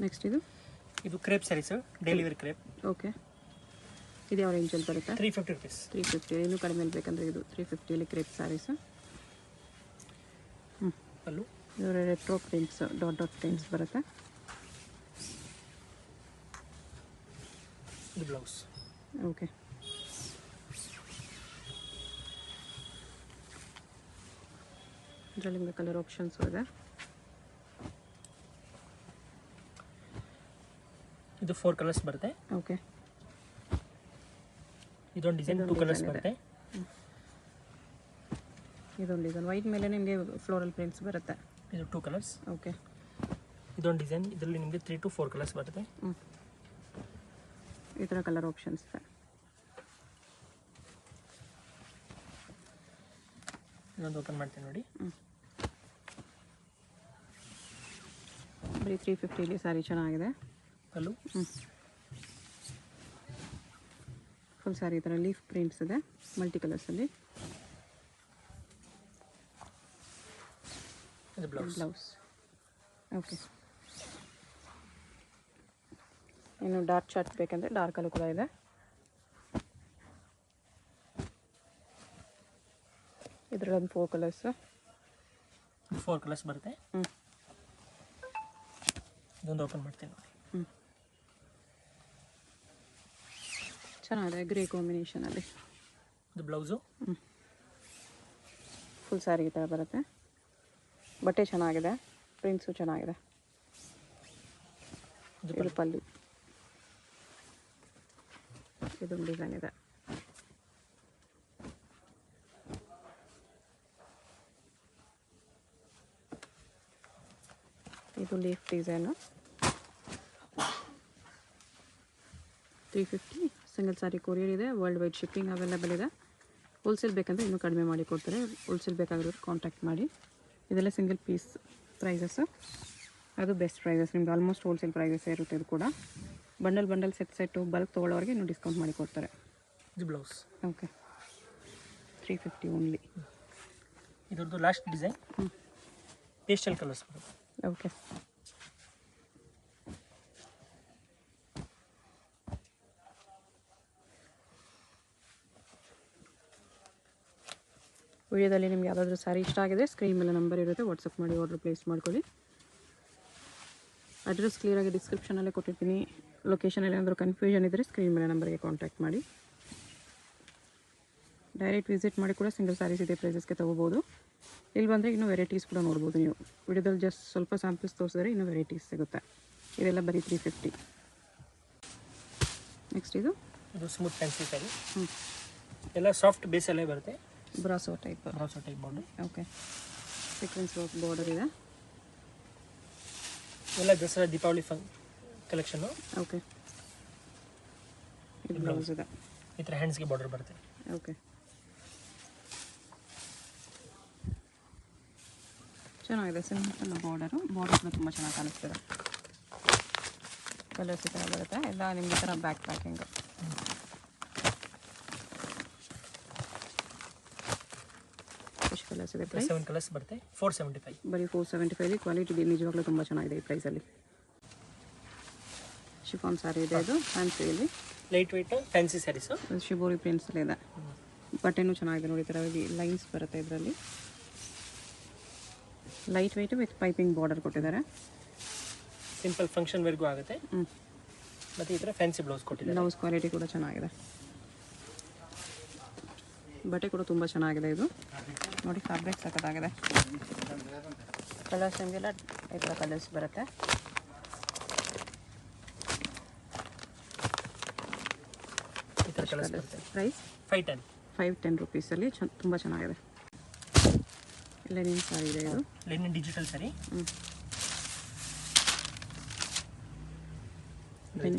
Next ಇದು crepe saris, daily wear crepe. Okay, ಇದು ಯಾವ ರೇಂಜಲ್ಲಿ ಬರುತ್ತೆ? 350 rupees. 350. ಇನ್ನೂ ಕಡಿಮೆ ಬೇಕಂದ್ರೆ ಇದು 350 ಕ್ರೇಪ್ ಸ್ಯಾರೀಸ್. ಪಲ್ಲು ಇದು retro prints, dot dot prints ಬರುತ್ತೆ. ಇದು ಬ್ಲೌಸ್. ಓಕೆ, ಇದರಲ್ಲಿ ನಿಮಗೆ ಕಲರ್ ಆಪ್ಷನ್ಸ್ ಇದೆ. ಇದು 4 ಕಲರ್ಸ್ ಬರುತ್ತೆ. ಓಕೆ, ಇದೊಂದು ಡಿಸೈನ್ 2 ಕಲರ್ಸ್ ಬರುತ್ತೆ. ಇದೊಂದು ಡಿಸೈನ್ ವೈಟ್ ಮೇಲೆ ನಿಮಗೆ ಫ್ಲೋರಲ್ ಪ್ರಿಂಟ್ಸ್ ಬರುತ್ತೆ. ಇದು 2 ಕಲರ್ಸ್. ಓಕೆ, ಇದೊಂದು ಡಿಸೈನ್, ಇದರಲ್ಲಿ ನಿಮಗೆ 3 to 4 ಕಲರ್ಸ್ ಬರುತ್ತೆ. ಈ ಥರ ಕಲರ್ ಆಪ್ಷನ್ಸ್ ಇದೆ. ಇದೊಂದು ಓಪನ್ ಮಾಡ್ತೀನಿ ನೋಡಿ. ಬರೀ 350 ಸ್ಯಾರಿ ಚೆನ್ನಾಗಿದೆ. ಪಲ್ಲು ಫುಲ್ ಸ್ಯಾರಿ ಈ ಥರ ಲೀಫ್ ಪ್ರಿಂಟ್ಸ್ ಇದೆ, ಮಲ್ಟಿ ಕಲರ್ಸಲ್ಲಿ. ಇದು ಬ್ಲೌಸ್. ಓಕೆ, ಇನ್ನು ಡಾರ್ಕ್ ಶಾರ್ಟ್ ಬೇಕಂದರೆ ಡಾರ್ಕಲ್ಲೂ ಕೂಡ ಇದೆ. ಇದರಲ್ಲೊಂದು 4 ಕಲರ್ಸು. 4 ಕಲರ್ಸ್ ಬರುತ್ತೆ. ಇದೊಂದು ಓಪನ್ ಮಾಡ್ತೀನಿ ನೋಡಿ. ಚೆನ್ನಾಗಿದೆ, ಗ್ರೇ ಕಾಂಬಿನೇಷನಲ್ಲಿ. ಇದು ಬ್ಲೌಸು. ಫುಲ್ ಸ್ಯಾರಿ ಈ ಥರ ಬರುತ್ತೆ. ಬಟ್ಟೆ ಚೆನ್ನಾಗಿದೆ, ಪ್ರಿಂಟ್ಸು ಚೆನ್ನಾಗಿದೆ. ಇದು ಪಲ್ಲು. ಇದೊಂದು ಡಿಸೈನ್ ಇದೆ. ಇದು leaf design. 350. Single sari courier ಇದೆ, ವರ್ಲ್ಡ್ ವೈಡ್ ಶಿಪ್ಪಿಂಗ್ ಅವೈಲೇಬಲ್ ಇದೆ. ಹೋಲ್ಸೇಲ್ ಬೇಕಂದರೆ ಇನ್ನೂ ಕಡಿಮೆ ಮಾಡಿ ಕೊಡ್ತಾರೆ. ಹೋಲ್ಸೇಲ್ ಬೇಕಾಗಿರೋರು ಕಾಂಟ್ಯಾಕ್ಟ್ ಮಾಡಿ. ಇದೆಲ್ಲ ಸಿಂಗಲ್ ಪೀಸ್ ಪ್ರೈಸಸ್ಸು, ಅದು ಬೆಸ್ಟ್ ಪ್ರೈಸಸ್. ನಿಮ್ಗೆ ಆಲ್ಮೋಸ್ಟ್ ಹೋಲ್ಸೇಲ್ ಪ್ರೈಸಸ್ ಇರುತ್ತೆ. ಇದು ಕೂಡ ಬಂಡಲ್ ಸೆಟ್ಟು ಬಲ್ಕ್ ತೊಗೊಳ್ಳೋರಿಗೆ ಇನ್ನೂ ಡಿಸ್ಕೌಂಟ್ ಮಾಡಿ ಕೊಡ್ತಾರೆ. ಇದು ಬ್ಲೌಸ್. Okay, 350 only. ಇದರದ್ದು ಲಾಸ್ಟ್ ಡಿಸೈನ್ ಪೇಸ್ಟಲ್ ಕಲರ್ಸ್ ಬರುತ್ತೆ. ಓಕೆ, ವಿಡಿಯೋದಲ್ಲಿ ನಿಮ್ಗೆ ಯಾವುದಾದ್ರೂ ಸ್ಯಾರಿ ಇಷ್ಟ ಆಗಿದೆ, ಸ್ಕ್ರೀನ್ ಮೇಲೆ ನಂಬರ್ ಇರುತ್ತೆ, ವಾಟ್ಸಪ್ ಮಾಡಿ ಆರ್ಡರ್ ಪ್ಲೇಸ್ ಮಾಡ್ಕೊಳ್ಳಿ. ಅಡ್ರೆಸ್ ಕ್ಲಿಯರಾಗಿ ಡಿಸ್ಕ್ರಿಪ್ಷನಲ್ಲೇ ಕೊಟ್ಟಿರ್ತೀನಿ. ಲೊಕೇಶನಲ್ಲಿ ಏನಾದರೂ ಕನ್ಫ್ಯೂಷನ್ ಇದ್ದರೆ ಸ್ಕ್ರೀನ್ ಮೇಲೆ ನಂಬರ್ಗೆ ಕಾಂಟ್ಯಾಕ್ಟ್ ಮಾಡಿ. ಡೈರೆಕ್ಟ್ ವಿಸಿಟ್ ಮಾಡಿ ಕೂಡ ಸಿಂಗಲ್ ಸ್ಯಾರೀಸ್ ಇದೇ ಪ್ರೈಸಸ್ಗೆ ತೊಗೋಬೋದು. ಇಲ್ಲಿ ಬಂದರೆ ಇನ್ನೂ ವೆರೈಟೀಸ್ ಕೂಡ ನೋಡ್ಬೋದು ನೀವು. ವಿಡಿಯೋದಲ್ಲಿ ಜಸ್ಟ್ ಸ್ವಲ್ಪ ಸ್ಯಾಂಪಲ್ಸ್ ತೋರಿಸಿದ್ರೆ ಇನ್ನೂ ವೆರೈಟೀಸ್ ಸಿಗುತ್ತೆ. ಇದೆಲ್ಲ ಬರೀ 350. ನೆಕ್ಸ್ಟ್ ಇದು ಸ್ಮೂತ್ ಫ್ಯಾನ್ಸಿ ಸ್ಯಾರಿ. ಎಲ್ಲ ಸಾಫ್ಟ್ ಬೇಸಲ್ಲೇ ಬರುತ್ತೆ. Brasso type border. Okay, sequence work border ಇದೆ. ಎಲ್ಲ ದಸರಾ ದೀಪಾವಳಿ ಕಲೆಕ್ಷನು. ಓಕೆ, ಇದು ಬ್ಲೌಸ್ ಇದೆ. ಈ ಥರ ಹ್ಯಾಂಡ್ಸ್ಗೆ ಬಾರ್ಡರ್ ಬರುತ್ತೆ. ಓಕೆ, ಚೆನ್ನಾಗಿದೆ. ಸಿಂಪಲ್ ಬಾರ್ಡರ್ ಕೂಡ ತುಂಬ ಚೆನ್ನಾಗಿ ಕಾಣಿಸ್ತಿದೆ. ಕಲರ್ಸ್ ಈ ಥರ ಬರುತ್ತೆ. ಎಲ್ಲ ನಿಮಗೆ ಈ ಥರ ಬ್ಯಾಕ್ ಪ್ಯಾಕಿಂಗ್. ಎಷ್ಟು ಕಲರ್ಸ್ ಇದೆ? 7 ಕಲರ್ಸ್ ಬರುತ್ತೆ. 475. ಬರೀ 475. ಕ್ವಾಲಿಟಿ ನಿಜವಾಗ್ಲೂ ತುಂಬ ಚೆನ್ನಾಗಿದೆ ಈ ಪ್ರೈಸಲ್ಲಿ. ಶಿಫಾನ್ ಸ್ಯಾರಿ ಇದೆ. ಇದು ಫ್ಯಾನ್ಸಿಯಲ್ಲಿ light weight fancy saris. Shibori ಪ್ರಿಂಟ್ಸಲ್ಲಿ ಇದೆ. ಬಟ್ಟೆನೂ ಚೆನ್ನಾಗಿದೆ ನೋಡಿ. ಈ ಥರ ಲೈನ್ಸ್ ಬರುತ್ತೆ. ಇದರಲ್ಲಿ light weight with piping border ಕೊಟ್ಟಿದ್ದಾರೆ. ಸಿಂಪಲ್ ಫಂಕ್ಷನ್ ವೇರ್ಗೂ ಆಗುತ್ತೆ. ಮತ್ತು ಈ ಥರ ಫ್ಯಾನ್ಸಿ ಬ್ಲೌಸ್ ಕೊಟ್ಟಿದ್ದಾರೆ. ಬ್ಲೌಸ್ ಕ್ವಾಲಿಟಿ ಕೂಡ ಚೆನ್ನಾಗಿದೆ. ಬಟ್ಟೆ ಕೂಡ ತುಂಬ ಚೆನ್ನಾಗಿದೆ. ಇದು ನೋಡಿ, ಫ್ಯಾಬ್ರಿಕ್ ಸಖತ್ತಾಗಿದೆ. ಕಲರ್ಸ್ ನಿಮಗೆಲ್ಲ ಈ ಥರ ಕಲರ್ಸ್ ಬರುತ್ತೆ. ಈ ಥರ ಕಲರ್ಸ್ ಬರುತ್ತೆ. ಪ್ರೈಸ್ 510 ರೂಪೀಸಲ್ಲಿ ತುಂಬ ಚೆನ್ನಾಗಿದೆ. ಲೆನಿನ್ ಸ್ಯಾರಿ ಇದೆ. ಇದು ಲೆನಿನ್ ಡಿಜಿಟಲ್ ಸ್ಯಾರಿ.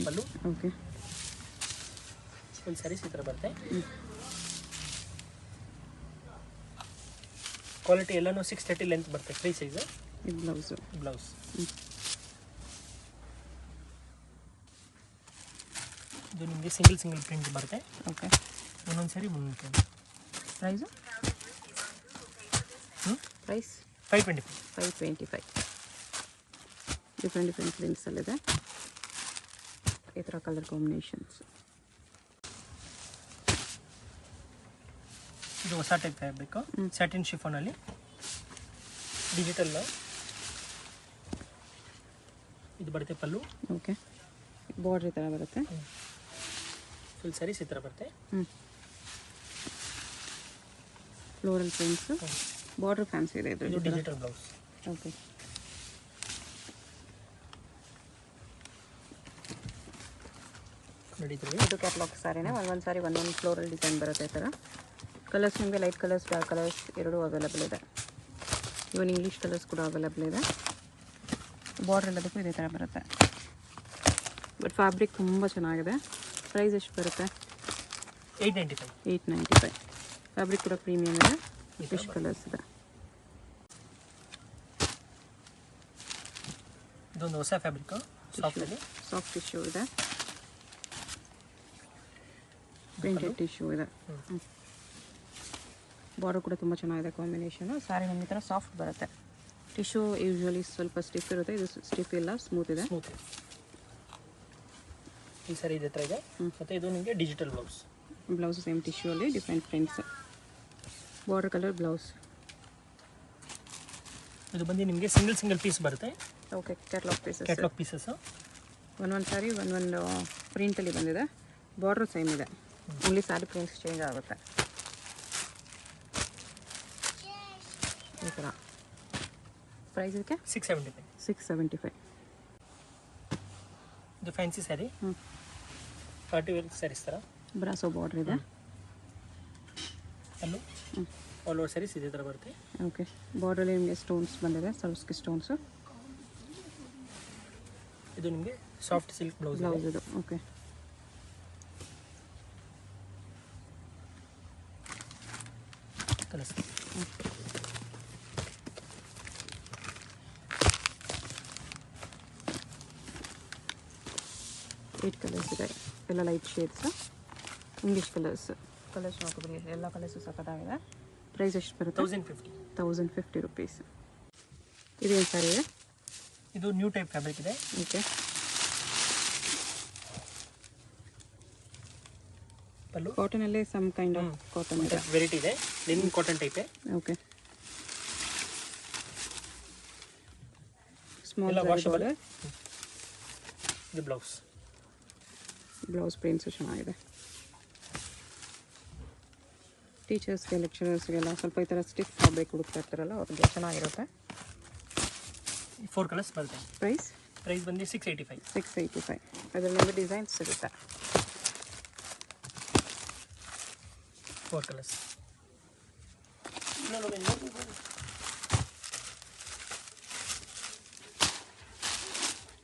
ಪಲ್ಲು. ಓಕೆ, ಫುಲ್ ಸ್ಯಾರೀಸ್ ಈ ಥರ ಬರುತ್ತೆ. ಕ್ವಾಲಿಟಿ ಎಲ್ಲನೂ 630 ಲೆಂತ್ ಬರುತ್ತೆ. Free size. ಇದು ಬ್ಲೌಸ್. ಇದು ನಿಮಗೆ ಸಿಂಗಲ್ ಪ್ರಿಂಟ್ ಬರುತ್ತೆ. ಓಕೆ, ಒಂದೊಂದು ಸಾರಿ ಒಂದೊಂದು ಪ್ರೈಸು. ಪ್ರೈಸ್ 525. ಡಿಫ್ರೆಂಟ್ ಪ್ರಿಂಟ್ಸಲ್ಲಿದೆ. ಈ ಥರ ಕಲರ್ ಕಾಂಬಿನೇಷನ್ಸ್. ಇದು ಹೊಸ ಟೈಪ್ ಫ್ಯಾಬ್ರಿಕ್, ಸ್ಯಾಟಿನ್ ಶಿಫಾನಲ್ಲಿ ಡಿಜಿಟಲ್. ಇದು ಬರುತ್ತೆ ಪಲ್ಲು. ಓಕೆ, ಬಾರ್ಡ್ರ್ ಈ ಥರ ಬರುತ್ತೆ. ಫುಲ್ ಸ್ಯಾರೀಸ್ ಈ ಥರ ಬರುತ್ತೆ. ಫ್ಲೋರಲ್ ಪ್ರಿಂಟ್ಸು, ಬಾರ್ಡ್ರ್ ಫ್ಯಾನ್ಸಿ ಇದೆ ಇದು ಇದು. Digital blouse. ಓಕೆ, ನಡೀತದೆ. ಇದು ಕ್ಯಾಟ್ಲಾಗ್ ಸಾರಿನೇ. ಒಂದೊಂದು ಸಾರಿ ಒಂದೊಂದು ಫ್ಲೋರಲ್ ಡಿಸೈನ್ ಬರುತ್ತೆ ಈ ಥರ. ಕಲರ್ಸ್ ನಿಮಗೆ ಲೈಟ್ ಕಲರ್ಸ್, ಡಾರ್ಕ್ ಕಲರ್ಸ್ ಎರಡೂ ಅವೈಲೇಬಲ್ ಇದೆ. ಇವನ್ ಇಂಗ್ಲೀಷ್ ಕಲರ್ಸ್ ಕೂಡ ಅವೈಲೇಬಲ್ ಇದೆ. ಬಾರ್ಡ್ರ್ ಎಲ್ಲದಕ್ಕೂ ಇದೇ ಥರ ಬರುತ್ತೆ. ಬಟ್ ಫ್ಯಾಬ್ರಿಕ್ ತುಂಬ ಚೆನ್ನಾಗಿದೆ. ಪ್ರೈಸ್ ಎಷ್ಟು ಬರುತ್ತೆ? 895. 895. ಫ್ಯಾಬ್ರಿಕ್ ಕೂಡ ಪ್ರೀಮಿಯಮ್ ಇದೆ. ಫಿಶ್ ಕಲರ್ಸ್ ಇದೆ. ಇದೊಂದು ಹೊಸ ಫ್ಯಾಬ್ರಿಕ್, ಸಾಫ್ಟಲ್ಲಿ ಸಾಫ್ಟ್ ಟಿಶ್ಯೂ ಇದೆ. ಪ್ರಿಂಟೆಡ್ ಟಿಶ್ಯೂ ಇದೆ. ಬಾರ್ಡರ್ ಕೂಡ ತುಂಬ ಚೆನ್ನಾಗಿದೆ ಕಾಂಬಿನೇಷನು. ಸ್ಯಾರಿ ನಮಗೆ ಈ ಥರ ಸಾಫ್ಟ್ ಬರುತ್ತೆ. ಟಿಶ್ಯೂ ಯೂಶ್ವಲಿ ಸ್ವಲ್ಪ ಸ್ಟಿಫ್ ಇರುತ್ತೆ, ಇದು ಸ್ಟಿಫ್ ಇಲ್ಲ, ಸ್ಮೂತ್ ಇದೆ. ಸ್ಮೂತ್. ಈ ಸಾರಿ ಇದೇ ಥರ ಇದೆ. ಮತ್ತು ಇದು ನಿಮಗೆ digital blouse. Blouse same tissue ಅಲ್ಲಿ different prints. Border colour blouse. ಇದು ಬಂದು ನಿಮಗೆ ಸಿಂಗಲ್ ಪೀಸ್ ಬರುತ್ತೆ. Okay, catalogue pieces. Catalogue pieces. ಒಂದೊಂದು ಸಾರಿ ಒಂದೊಂದು ಪ್ರಿಂಟಲ್ಲಿ ಬಂದಿದೆ. ಬಾರ್ಡರ್ ಸೇಮ್ ಇದೆ, ಓನ್ಲಿ ಸ್ಯಾರಿ ಪ್ರಿಂಟ್ಸ್ ಚೇಂಜ್ ಆಗುತ್ತೆ. ಈ ಥರ ಪ್ರೈಸ್ ಇದಕ್ಕೆ 675. 675. ಇದು fancy sari, party wear saris ಥರ. ಬ್ರಾಸೋ ಬಾರ್ಡರ್ ಇದೆ. ಅಲ್ಲೂ ಆಲ್ ಓವರ್ ಸ್ಯಾರೀಸ್ ಇದೇ ಥರ ಬರುತ್ತೆ. ಓಕೆ, ಬಾರ್ಡ್ರಲ್ಲಿ ನಿಮಗೆ ಸ್ಟೋನ್ಸ್ ಬಂದಿದೆ, ಸರಸ್ಕಿ ಸ್ಟೋನ್ಸು. ಇದು ನಿಮಗೆ ಸಾಫ್ಟ್ ಸಿಲ್ಕ್ ಬ್ಲೌಸ್ ಇದು. Okay, colours. ಏಟ್ ಕಲರ್ಸ್ ಇದೆ, ಎಲ್ಲ ಲೈಟ್ ಶೇಡ್ಸ್. ಇಂಗ್ಲೀಷ್ ಕಲರ್ಸ್ ನೋಡ್ಕೊಬಿಡಿ, ಎಲ್ಲ ಕಲರ್ಸು ಸಖತ್ತಾಗಿದೆ. ಪ್ರೈಸ್ ಎಷ್ಟು ಬರುತ್ತೆ? 1050. 1050 ರುಪೀಸ್. ಇದೇನು ಸಾರಿ ಇದೆ? ಇದು ನ್ಯೂ ಟೈಪ್ ಫ್ಯಾಬ್ರಿಕ್ ಇದೆ. ಓಕೆ, ಪಲ್ಲು ಕಾಟನಲ್ಲಿ ಸಮ್ ಕೈಂಡ್ ಆಫ್ ಕಾಟನ್ ಇದೆ. ವೆರೈಟಿ ಇದೆ, ಲಿನನ್ ಕಾಟನ್ ಟೈಪೇ. ಓಕೆ, ಸ್ಮಾಲ್ ಎಲ್ಲ ವಾಷಬಲ್. ಇದು ಬ್ಲೌಸ್ ಪ್ರಿಂಟ್ಸು ಚೆನ್ನಾಗಿದೆ. ಟೀಚರ್ಸ್ಗೆ, ಲೆಕ್ಚರರ್ಸ್ಗೆಲ್ಲ ಸ್ವಲ್ಪ ಈ ಥರ ಸ್ಟಿಫ್ ಫ್ಯಾಬ್ರಿಕ್ ಹುಡುಕ್ತಾ ಇರ್ತಾರಲ್ಲ, ಅವ್ರಿಗೆ ಚೆನ್ನಾಗಿರುತ್ತೆ. 4 ಕಲರ್ಸ್ ಬರುತ್ತೆ. ಪ್ರೈಸ್ ಬಂದು 685. 685. ಅದರಲ್ಲಿ ನಿಮಗೆ ಡಿಸೈನ್ಸ್ ಸಿಗುತ್ತೆ. 4 ಕಲರ್ಸ್.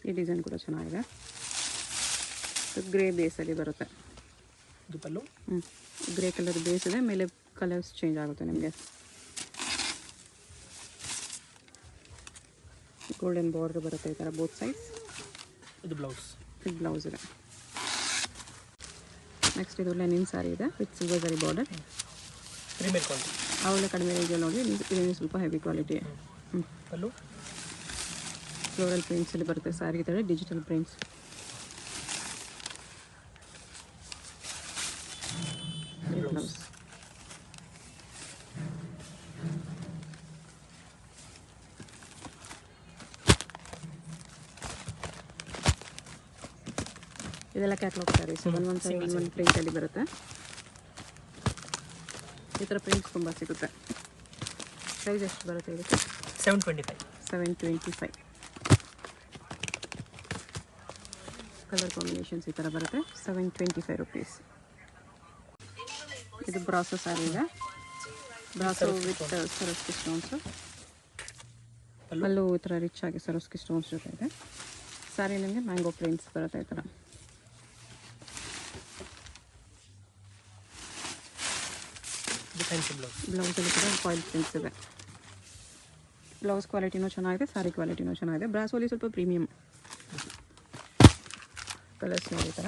ಈ ಡಿಸೈನ್ ಕೂಡ ಚೆನ್ನಾಗಿದೆ. ಗ್ರೇ ಬೇಸಲ್ಲಿ ಬರುತ್ತೆ. ಇದು ಪಲ್ಲು. ಗ್ರೇ ಕಲರ್ ಬೇಸ್ ಇದೆ, ಮೇಲೆ ಕಲರ್ಸ್ ಚೇಂಜ್ ಆಗುತ್ತೆ ನಿಮಗೆ. ಗೋಲ್ಡನ್ ಬಾರ್ಡರ್ ಬರುತ್ತೆ ಈ ಥರ ಬೋತ್ ಸೈಡ್ಸ್. ಇದು ಬ್ಲೌಸ್ ಇದೆ. ನೆಕ್ಸ್ಟ್ ಇದು ಲೆನಿನ್ ಸಾರಿ ಇದೆ with silver zari border. Premier quality. ಅವೆಲ್ಲ ಕಡಿಮೆ ರೇಂಜಲ್ಲಿ ನೋಡಿ, ಇದೇನು ಸ್ವಲ್ಪ ಹೆವಿ ಕ್ವಾಲಿಟಿ. ಪಲ್ಲು ಫ್ಲೋರಲ್ ಪ್ರಿಂಟ್ಸಲ್ಲಿ ಬರುತ್ತೆ ಸಾರಿ, ಈ ಥರ ಡಿಜಿಟಲ್ ಪ್ರಿಂಟ್ಸ್. ಬ್ಲೌಸ್. ಇದೆಲ್ಲ ಕ್ಯಾಟ್ಲಾಗ್ ಸ್ಯಾರೀಸ್. ಒಂದೊಂದು ಪ್ರಿಂಟಲ್ಲಿ ಬರುತ್ತೆ. ಈ ಥರ ಪ್ರಿಂಟ್ಸ್ ತುಂಬ ಸಿಗುತ್ತೆ. ಪ್ರೈಸ್ ಎಷ್ಟು ಬರುತ್ತೆ ಇದಕ್ಕೆ? 725. ಕಲರ್ ಕಾಂಬಿನೇಷನ್ಸ್ ಈ ಥರ ಬರುತ್ತೆ. 725 ರುಪೀಸ್. ಇದು ಬ್ರಾಸೋ ಸ್ಯಾರಿ ಇದೆ. ಬ್ರಾಸೋ ವಿತ್ ಸರಸ್ಕಿ ಸ್ಟೋನ್ಸು. ಅಲ್ಲೂ ಈ ಥರ ರಿಚ್ ಆಗಿ ಸರಸ್ಕಿ ಸ್ಟೋನ್ಸ್ ಜೊತೆ ಇದೆ. ಸ್ಯಾರಿ ನಿಮಗೆ ಮ್ಯಾಂಗೋ ಪ್ರಿಂಟ್ಸ್ ಬರುತ್ತೆ ಈ ಥರ. ಬ್ಲೌಸಲ್ಲಿ ಕೂಡ ಫಾಯಿಲ್ ಪ್ರಿಂಟ್ಸ್ ಇದೆ. ಬ್ಲೌಸ್ ಕ್ವಾಲಿಟಿನೂ ಚೆನ್ನಾಗಿದೆ, ಸ್ಯಾರಿ ಕ್ವಾಲಿಟಿನೂ ಚೆನ್ನಾಗಿದೆ. ಬ್ರಾಸೋಲಿ ಸ್ವಲ್ಪ ಪ್ರೀಮಿಯಮ್. ಕಲರ್ಸ್ ನೋಡಿ ಈ ಥರ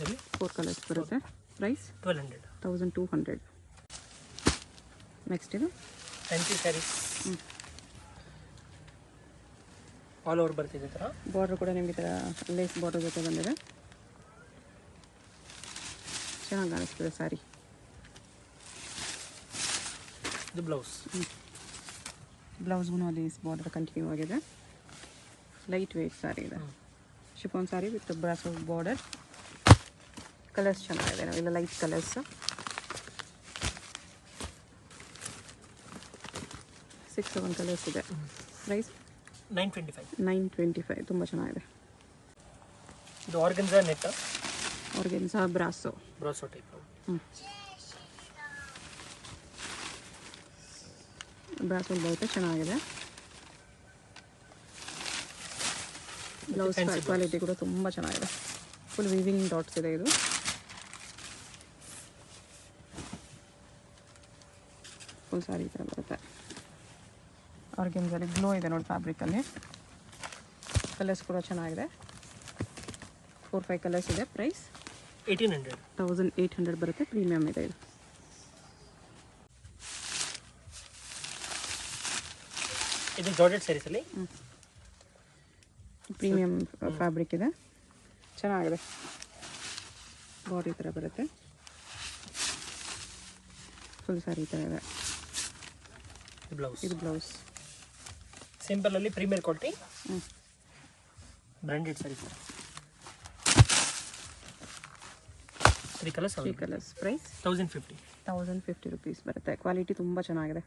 4 ಕಲರ್ಸ್ ಬರುತ್ತೆ. ಪ್ರೈಸ್ 1200. ನೆಕ್ಸ್ಟ್ ಇದು ಫ್ಯಾನ್ಸಿ ಸ್ಯಾರೀಸ್. ಆಲ್ ಓವರ್ ಬರ್ತಿದೆ ಥರ. ಬಾರ್ಡ್ರ್ ಕೂಡ ನಿಮಗೆ ಈ ಥರ ಲೇಸ್ ಬಾರ್ಡ್ರ್ ಜೊತೆ ಬಂದಿದೆ. ಚೆನ್ನಾಗಿ ಕಾಣಿಸ್ತದೆ ಸ್ಯಾರಿ. ಇದು ಬ್ಲೌಸ್. ಬ್ಲೌಸ್ಗೂ ಲೇಸ್ ಬಾರ್ಡರ್ ಕಂಟಿನ್ಯೂ ಆಗಿದೆ. ಲೈಟ್ ವೇಟ್ ಸ್ಯಾರಿ ಇದೆ. Chiffon sari with brasso border. Colours ಚೆನ್ನಾಗಿದೆ, ನಾವೆಲ್ಲ ಲೈಟ್ ಕಲರ್ಸ್. 6-7 ಕಲರ್ಸ್ ಇದೆ. ಪ್ರೈಸ್ 925. ತುಂಬ ಚೆನ್ನಾಗಿದೆ. ಇದು organza net, organza brasso type. Brasso ಬರುತ್ತೆ, ಚೆನ್ನಾಗಿದೆ. ಬ್ಲೌಸ್ ಕ್ವಾಲಿಟಿ ಕೂಡ ತುಂಬ ಚೆನ್ನಾಗಿದೆ. ಫುಲ್ ವೀವಿಂಗ್ ಡಾಟ್ಸ್ ಇದೆ. ಇದು ಫುಲ್ ಸಾರಿ ಈ ಥರ ಬರುತ್ತೆ. ಆರ್ಗೆನ್ಸಲ್ಲಿ ಗ್ಲೋ ಇದೆ ನೋಡಿ ಫ್ಯಾಬ್ರಿಕಲ್ಲಿ. ಕಲರ್ಸ್ ಕೂಡ ಚೆನ್ನಾಗಿದೆ. 4-5 ಕಲರ್ಸ್ ಇದೆ. ಪ್ರೈಸ್ 1800 ಬರುತ್ತೆ. ಪ್ರೀಮಿಯಮ್ ಇದೆ ಇದು. ಇದು ಜಾರ್ಜೆಟ್ ಸ್ಯಾರೀಸಲ್ಲಿ ಪ್ರೀಮಿಯಮ್ ಫ್ಯಾಬ್ರಿಕ್ ಇದೆ, ಚೆನ್ನಾಗಿದೆ. ಬಾಡಿ ಈ ಥರ ಬರುತ್ತೆ. ಫುಲ್ ಸಾರಿ ಈ ಥರ ಇದೆ. ಇದು ಬ್ಲೌಸ್. ಸಿಂಪಲ್ ಅಲ್ಲಿ premier quality branded sarees. 3 colours. Price 1050 rupees ಬರುತ್ತೆ. ಕ್ವಾಲಿಟಿ ತುಂಬ ಚೆನ್ನಾಗಿದೆ.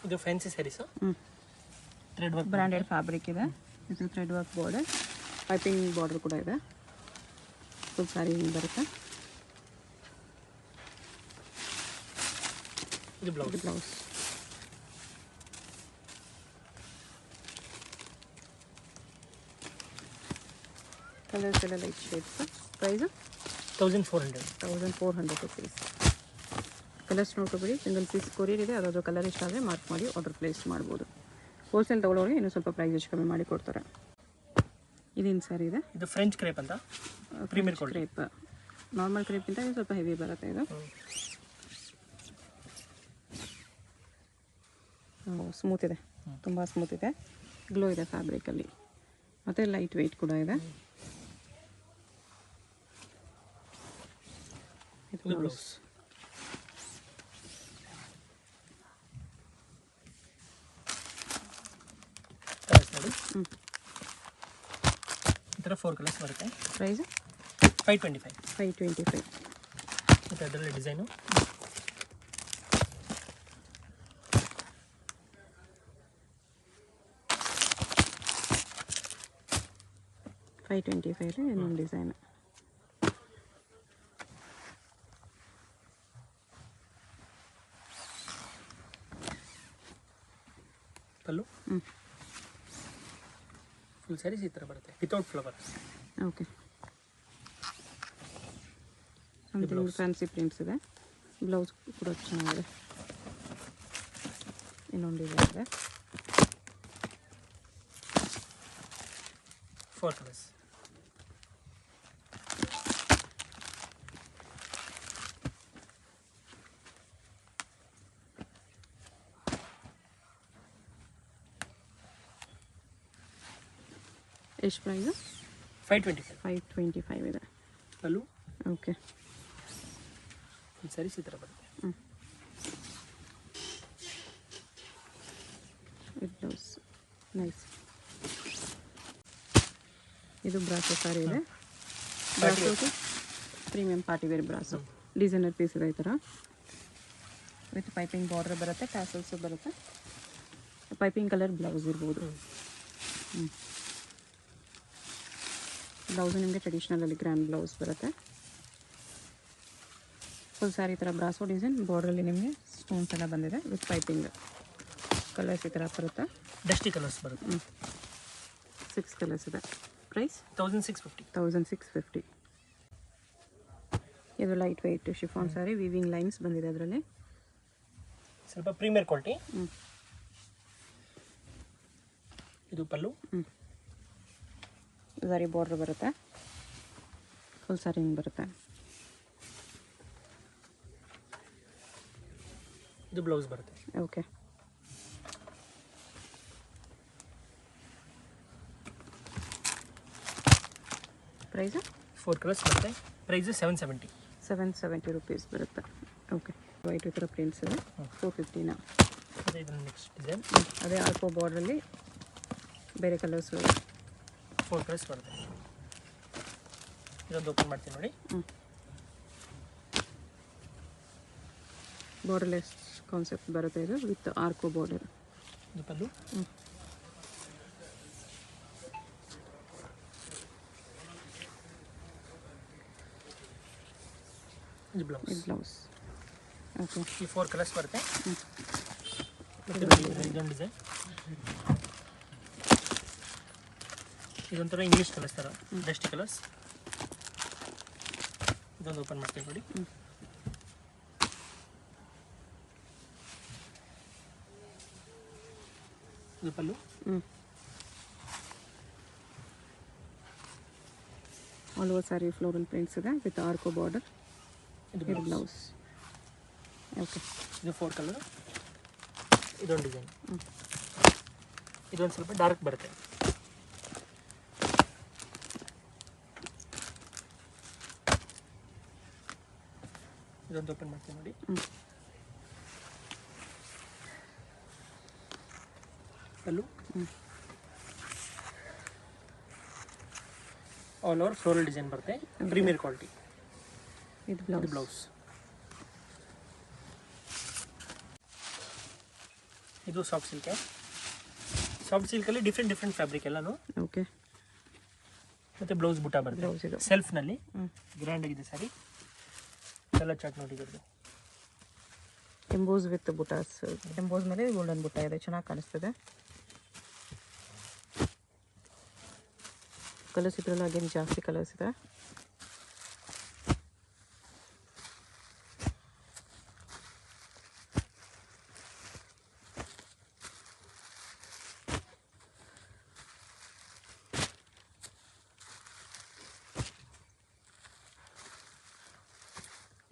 ಇದು fancy sarees. Thread work branded fabric ಇದೆ. ಇದು thread work border, piping border ಕೂಡ ಇದೆ. ಫುಲ್ ಸ್ಯಾರಿ ಬರುತ್ತೆ. ಇದು ಬ್ಲೌಸ್. ಕಲರ್ಸ್ ಎಲ್ಲ light shades. Price 1400 rupees. Colours ನೋಡ್ಕೊಬೇಡಿ, ಸಿಂಗಲ್ ಪೀಸ್ ಕೊರಿಯರ್ ಇದೆ. ಅದಾದರೂ ಕಲರ್ ಇಷ್ಟ ಆದರೆ ಮಾರ್ಕ್ ಮಾಡಿ ಆರ್ಡರ್ ಪ್ಲೇಸ್ ಮಾಡ್ಬೋದು. ಹೋಲ್ಸೇಲ್ ತೊಗೊಳ್ಳೋರಿಗೆ ಇನ್ನೂ ಸ್ವಲ್ಪ ಪ್ರೈಸ್ ಹೆಚ್ಚು ಕಮ್ಮಿ ಮಾಡಿ ಕೊಡ್ತಾರೆ. ಇದೇನು ಸ್ಯಾರಿ ಇದೆ? ಇದು ಫ್ರೆಂಚ್ ಕ್ರೇಪ್ ಅಂತ. Premier crepe. ನಾರ್ಮಲ್ ಕ್ರೇಪ್ಗಿಂತ ಇದು ಸ್ವಲ್ಪ ಹೆವಿ ಬರುತ್ತೆ. ಇದು ಸ್ಮೂತ್ ಇದೆ, ತುಂಬ ಸ್ಮೂತ್ ಇದೆ. ಗ್ಲೋ ಇದೆ ಫ್ಯಾಬ್ರಿಕಲ್ಲಿ, ಮತ್ತು ಲೈಟ್ ವೆಯ್ಟ್ ಕೂಡ ಇದೆ. ಇದು ಬ್ಲೌಸ್. ಈ ಥರ 4 ಕಲರ್ಸ್ ಬರುತ್ತೆ. ಪ್ರೈಸ್ 525. ಮತ್ತು ಅದರಲ್ಲಿ ಡಿಸೈನು 525 ಇನ್ನೊಂದು ಡಿಸೈನ್. ಪಲ್ಲು ಫುಲ್ ಸ್ಯಾರೀಸ್ ಈ ಥರ ಬರುತ್ತೆ without flower. Okay. Something fancy prints ಇದೆ. ಬ್ಲೌಸ್ ಕೂಡ ಚೆನ್ನಾಗಿದೆ. ಇನ್ನೊಂದು ಡಿಸೈನ್ ಇದೆ. 4 ಕಲರ್ಸ್. ಎಷ್ಟು ಪ್ರೈಸು? 525 ಇದೆ. ಪಲ್ಲು ಓಕೆ. ಫುಲ್ ಸ್ಯಾರೀಸ್ ಈ ಥರ ಬರುತ್ತೆ. Blouse nice. ಇದು ಬ್ರಾಸೋ ಸ್ಯಾರಿ ಇದೆ. ಬ್ರಾಸೋದು premium party wear brasso. Designer piece ಇದೆ ಈ ಥರ. ವಿತ್ ಪೈಪಿಂಗ್ ಬಾರ್ಡರ್ ಬರುತ್ತೆ, ಟ್ಯಾಸಲ್ಸು ಬರುತ್ತೆ. ಪೈಪಿಂಗ್ ಕಲರ್ ಬ್ಲೌಸ್ ಇರ್ಬೋದು. ಬ್ಲೌಸು ನಿಮಗೆ ಟ್ರೆಡಿಷ್ನಲಲ್ಲಿ ಗ್ರ್ಯಾಂಡ್ ಬ್ಲೌಸ್ ಬರುತ್ತೆ. ಫುಲ್ ಸ್ಯಾರಿ ಈ ಥರ ಬ್ರಾಸೋ ಡಿಸೈನ್. ಬಾರ್ಡ್ರಲ್ಲಿ ನಿಮಗೆ ಸ್ಟೋನ್ಸ್ ಎಲ್ಲ ಬಂದಿದೆ ವಿತ್ ಪೈಪಿಂಗ್. ಕಲರ್ಸ್ ಈ ಥರ ಬರುತ್ತೆ. ಡಸ್ಟಿ ಕಲರ್ಸ್ ಬರುತ್ತೆ. 6 ಕಲರ್ಸ್ ಇದೆ. ಪ್ರೈಸ್ 1650. ಇದು light weight chiffon sari. Weaving lines ಬಂದಿದೆ ಅದರಲ್ಲಿ. ಸ್ವಲ್ಪ ಪ್ರೀಮಿಯರ್ ಕ್ವಾಲಿಟಿ. ಇದು ಪಲ್ಲು. ಸಾರಿ ಬಾರ್ಡರ್ ಬರುತ್ತೆ. ಫುಲ್ ಸ್ಯಾರಿ ಹಿಂಗೆ ಬರುತ್ತೆ. ಇದು ಬ್ಲೌಸ್ ಬರುತ್ತೆ. ಓಕೆ. ಪ್ರೈಸು 4 ಕಲರ್ಸ್ ಬರುತ್ತೆ. ಪ್ರೈಸ್ 770. 770 ರುಪೀಸ್ ಬರುತ್ತೆ. ಓಕೆ, ವೈಟ್ ಈ ಥರ ಪ್ರಿಂಟ್ಸ್ ಇದೆ. 450ನಾ? ಅದೇ ಇದನ್ನು ನೆಕ್ಸ್ಟ್ ಡಿಸೈನ್. ಅದೇ ಆರ್ಕೋ ಬಾರ್ಡ್ರಲ್ಲಿ ಬೇರೆ ಕಲರ್ಸ್ 4 ಕಲರ್ಸ್ ಬರುತ್ತೆ. ಇದೊಂದು ಓಪನ್ ಮಾಡ್ತೀನಿ ನೋಡಿ. ಬಾರ್ಡರ್ಲೆಸ್ ಕಾನ್ಸೆಪ್ಟ್ ಬರುತ್ತೆ ಇದು ವಿತ್ ಆರ್ಕೋ ಬಾರ್ಡರ್. ಇದು ಪಲ್ಲು. ಇದು ಬ್ಲೌಸ್. ಇದು ಬ್ಲೌಸ್. ಓಕೆ, ಈ 4 ಕಲರ್ಸ್ ಬರುತ್ತೆ. ಇದೊಂದು ಡಿಸೈನ್. ಇದೊಂಥರ ಇಂಗ್ಲೀಷ್ ಕಲರ್ಸ್ ಥರ ಡಸ್ಟಿ ಕಲರ್ಸ್. ಇದೊಂದು ಓಪನ್ ಮಾಡ್ತೀನಿ ನೋಡಿ. ಇದು pallu. All over saree floral prints ಇದೆ ವಿತ್ ಆರ್ಕೋ ಬಾರ್ಡರ್. ಇದು ಬ್ಲೌಸ್. ಓಕೆ, ಇದು 4 ಕಲರ್. ಇದೊಂದು ಡಿಸೈನ್. ಇದೊಂದು ಸ್ವಲ್ಪ ಡಾರ್ಕ್ ಬರುತ್ತೆ. ಇದೊಂದು ಓಪನ್ ಮಾಡ್ತೀನಿ ನೋಡಿ. Pallu. All over floral design ಬರುತ್ತೆ. Premier quality. ಇದು ಬ್ಲೌಸ್. ಬ್ಲೌಸ್. ಇದು ಸಾಫ್ಟ್ ಸಿಲ್ಕ್. ಸಾಫ್ಟ್ ಸಿಲ್ಕಲ್ಲಿ ಡಿಫ್ರೆಂಟ್ ಫ್ಯಾಬ್ರಿಕ್ ಎಲ್ಲಾನು. ಓಕೆ, ಮತ್ತು ಬ್ಲೌಸ್ ಬುಟ್ಟ ಬ್ಲೌಸ್ ಬರುತ್ತೆ ಇದು. ಸೆಲ್ಫ್ನಲ್ಲಿ. ಗ್ರ್ಯಾಂಡ್ ಆಗಿದೆ ಸ್ಯಾರಿ. ಕಲರ್ ಚಾರ್ಟ್ ನೋಡಿ ಇದ್ರದ್ದು. Emboss with butas. ಎಂಬೋಸ್ ಮೇಲೆ ಗೋಲ್ಡನ್ ಬುಟ್ಟ ಇದೆ, ಚೆನ್ನಾಗಿ ಕಾಣಿಸ್ತದೆ. ಕಲರ್ಸ್ ಇದ್ರಲ್ಲ ಅಗೇನ್ ಜಾಸ್ತಿ ಕಲರ್ಸ್ ಇದೆ.